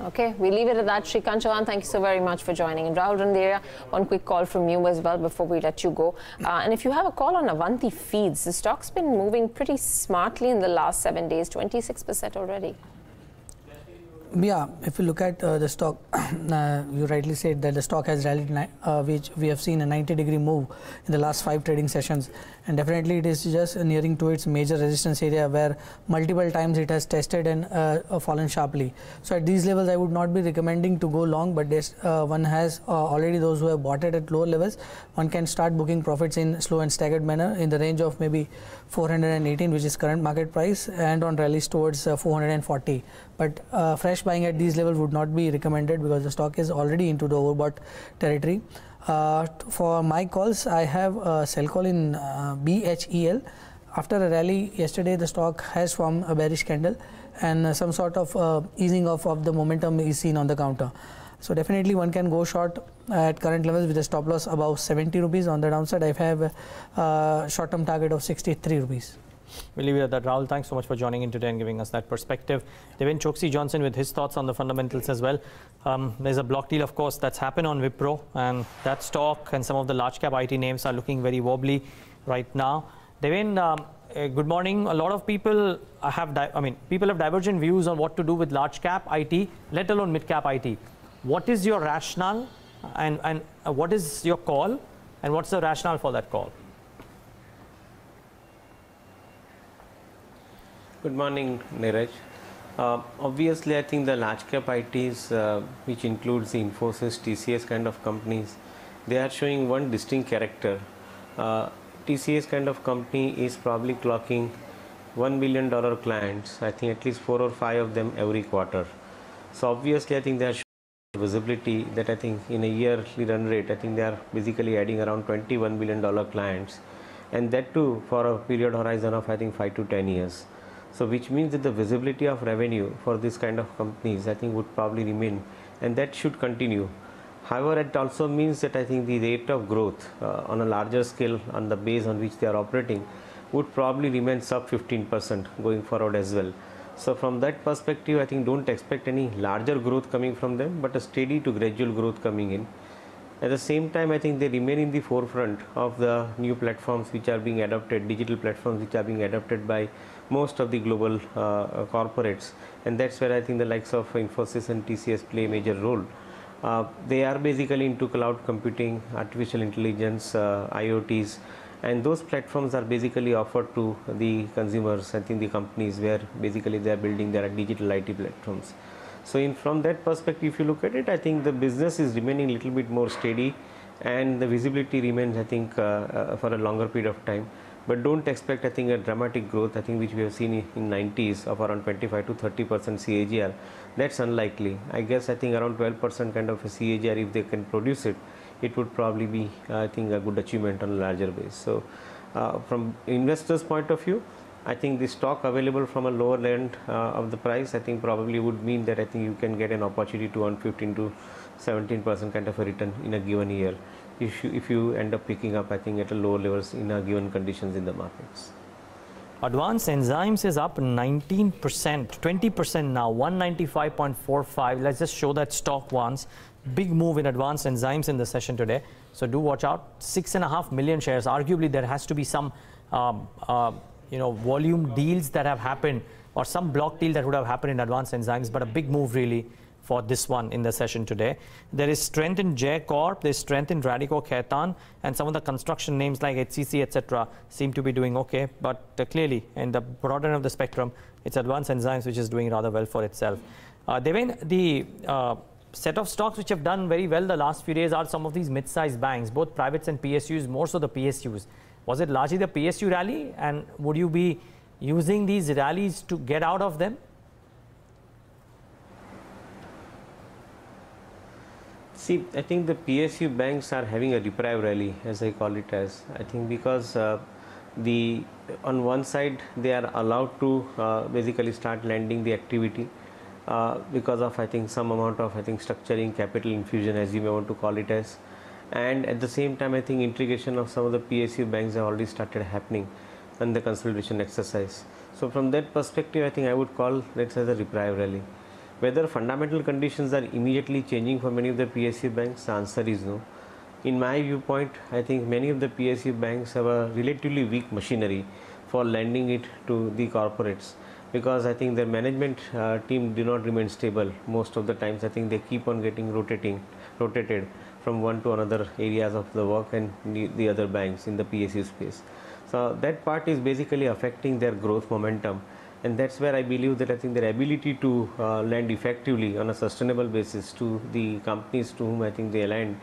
Okay, we leave it at that. Shrikant, Chouhan, thank you so very much for joining. And Rahul, Randeria, one quick call from you as well before we let you go. And if you have a call on Avanti Feeds, the stock's been moving pretty smartly in the last 7 days, 26% already. Yeah, if you look at the stock, you rightly said that the stock has rallied, which we have seen a 90-degree move in the last 5 trading sessions, and definitely it is just nearing to its major resistance area where multiple times it has tested and fallen sharply. So at these levels I would not be recommending to go long, but one has already those who have bought it at lower levels. One can start booking profits in slow and staggered manner in the range of maybe 418, which is current market price, and on rallies towards 440. But fresh buying at these levels would not be recommended because the stock is already into the overbought territory. For my calls, I have a sell call in BHEL. After a rally yesterday, the stock has formed a bearish candle, and some sort of easing off of the momentum is seen on the counter. So definitely one can go short at current levels with a stop loss above 70 rupees. On the downside, I have a short-term target of 63 rupees. We'll leave it at that. Rahul, thanks so much for joining in today and giving us that perspective. Deven Choksey Johnson with his thoughts on the fundamentals as well. There's a block deal, of course, that's happened on Wipro, and that stock and some of the large cap IT names are looking very wobbly right now. Deven, good morning. A lot of people have, people have divergent views on what to do with large cap IT, let alone mid cap IT. What is your rationale, and what is your call, and what's the rationale for that call? Good morning, Neeraj. Obviously, I think the large cap ITs, which includes the Infosys, TCS kind of companies, they are showing one distinct character. TCS kind of company is probably clocking $1 billion clients. I think at least 4 or 5 of them every quarter. So obviously, I think they are showing visibility that I think in a yearly run rate, I think they are basically adding around $21 billion clients, and that too for a period horizon of I think 5 to 10 years. So which means that the visibility of revenue for this kind of companies I think would probably remain, and that should continue. However, it also means that I think the rate of growth on a larger scale on the base on which they are operating would probably remain sub 15% going forward as well. So from that perspective, I think don't expect any larger growth coming from them, but a steady to gradual growth coming in. At the same time, I think they remain in the forefront of the new platforms which are being adopted, digital platforms which are being adopted by most of the global corporates, and that's where I think the likes of Infosys and TCS play a major role. They are basically into cloud computing, artificial intelligence, IoTs, and those platforms are basically offered to the consumers, I think the companies where basically they are building their digital IT platforms. So from that perspective, if you look at it, I think the business is remaining a little bit more steady and the visibility remains, I think, for a longer period of time. But don't expect, I think, a dramatic growth, I think, which we have seen in 90s of around 25 to 30% CAGR. That's unlikely. I guess, I think, around 12% kind of a CAGR, if they can produce it, it would probably be, I think, a good achievement on a larger base. So from investors' point of view, I think the stock available from a lower end of the price, I think, probably would mean that I think you can get an opportunity to earn 15 to 17% kind of a return in a given year if you end up picking up, I think, at a lower levels in a given conditions in the markets. Advanced Enzymes is up 19%, 20% now, 195.45. Let's just show that stock once. Big move in Advanced Enzymes in the session today. So do watch out. 6.5 million shares. Arguably, there has to be some volume deals that have happened or some block deal that would have happened in Advanced Enzymes, but a big move really for this one in the session today. There is strength in J Corp, there is strength in Radico Khaitan, and some of the construction names like HCC, etc. seem to be doing okay, but clearly in the broader end of the spectrum, it's Advanced Enzymes which is doing rather well for itself. Deven, the set of stocks which have done very well the last few days are some of these mid-sized banks, both privates and PSUs, more so the PSUs. Was it largely the PSU rally, and would you be using these rallies to get out of them? See, I think the PSU banks are having a deprived rally, as I call it as. I think because on one side they are allowed to basically start lending the activity because of, I think, some amount of, I think, structuring, capital infusion, as you may want to call it as. And at the same time, I think integration of some of the PSU banks have already started happening in the consolidation exercise. So from that perspective, I think I would call that as a deprived rally. Whether fundamental conditions are immediately changing for many of the PSU banks, the answer is no. In my viewpoint, I think many of the PSU banks have a relatively weak machinery for lending it to the corporates, because I think their management team do not remain stable. Most of the times, I think they keep on getting rotated from one to another areas of the work and the other banks in the PSU space. So that part is basically affecting their growth momentum. And that's where I believe that I think their ability to lend effectively on a sustainable basis to the companies to whom I think they lend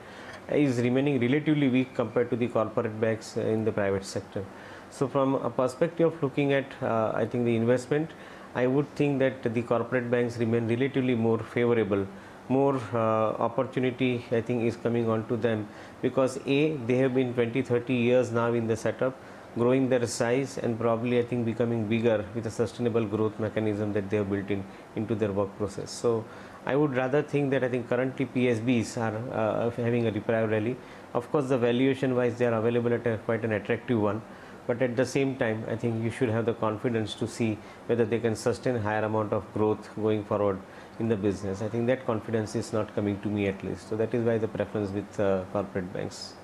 is remaining relatively weak compared to the corporate banks in the private sector. So from a perspective of looking at I think the investment, I would think that the corporate banks remain relatively more favorable. More opportunity, I think, is coming on to them because A, they have been 20-30 years now in the setup, growing their size and probably, I think, becoming bigger with a sustainable growth mechanism that they have built into their work process. So I would rather think that I think currently PSBs are having a deprived rally. Of course, the valuation wise they are available at quite an attractive one, but at the same time, I think you should have the confidence to see whether they can sustain higher amount of growth going forward in the business. I think that confidence is not coming to me at least. So that is why the preference with corporate banks.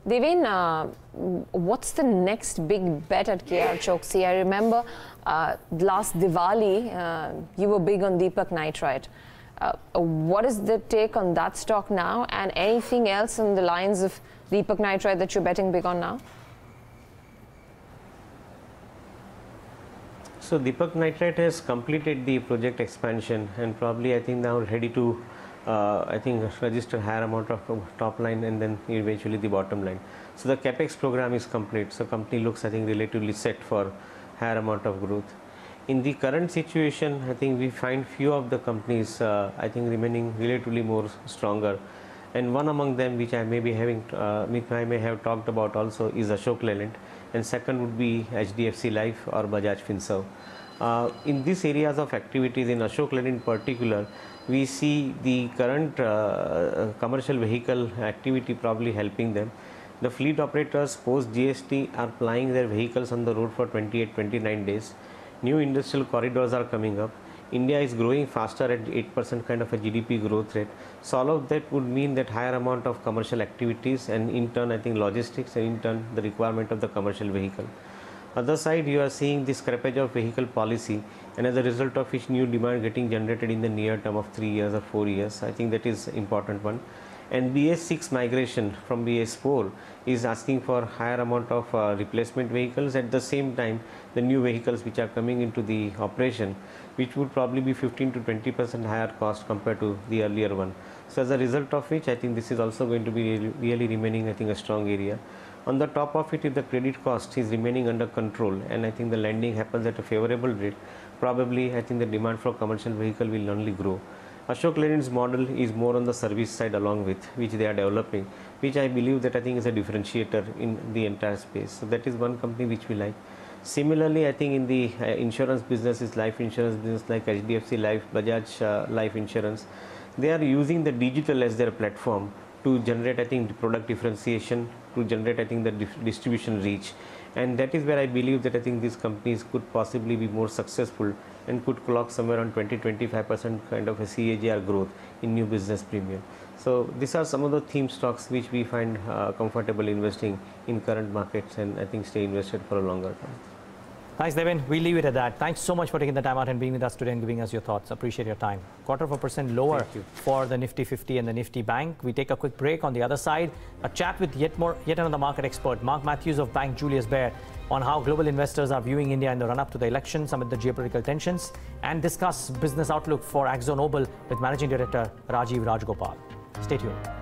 Deven, what's the next big bet at KRChoksey? I remember last Diwali, you were big on Deepak Nitrite. What is the take on that stock now, and anything else in the lines of Deepak Nitrite that you're betting big on now? So Deepak Nitrite has completed the project expansion and probably, I think, now ready to I think register higher amount of top line and then eventually the bottom line. So the capex program is complete. So company looks, I think, relatively set for higher amount of growth. In the current situation, I think we find few of the companies I think remaining relatively more stronger, and one among them which I may be having which I may have talked about also is Ashok Leyland, and second would be HDFC Life or Bajaj Finserv. In these areas of activities, in Ashok Leyland in particular, we see the current commercial vehicle activity probably helping them. The fleet operators post GST are plying their vehicles on the road for 28-29 days. New industrial corridors are coming up. India is growing faster at 8% kind of a GDP growth rate. So all of that would mean that higher amount of commercial activities, and in turn I think logistics, and in turn the requirement of the commercial vehicle. Other side, you are seeing this scrappage of vehicle policy, and as a result of which new demand getting generated in the near term of 3 years or 4 years. I think that is important one. And BS6 migration from BS4 is asking for higher amount of replacement vehicles. At the same time, the new vehicles which are coming into the operation, which would probably be 15 to 20% higher cost compared to the earlier one. So as a result of which, I think this is also going to be really remaining, I think, a strong area. On the top of it, if the credit cost is remaining under control, and I think the lending happens at a favorable rate, probably I think the demand for commercial vehicle will only grow. Ashok Leyland's model is more on the service side along with which they are developing, which I believe that I think is a differentiator in the entire space. So that is one company which we like. Similarly, I think in the insurance business, is life insurance business like HDFC Life, Bajaj Life Insurance, they are using the digital as their platform to generate, I think, the product differentiation, to generate, I think, the distribution reach. And that is where I believe that I think these companies could possibly be more successful and could clock somewhere around 20-25% kind of a CAGR growth in new business premium. So these are some of the theme stocks which we find comfortable investing in current markets, and I think stay invested for a longer time. Thanks, Deven. We'll leave it at that. Thanks so much for taking the time out and being with us today and giving us your thoughts. Appreciate your time. 0.25% lower for the Nifty 50 and the Nifty Bank. We take a quick break. On the other side, a chat with yet another market expert, Mark Matthews of Bank Julius Baer, on how global investors are viewing India in the run-up to the elections amid the geopolitical tensions, and discuss business outlook for AkzoNobel with Managing Director Rajiv Rajgopal. Stay tuned.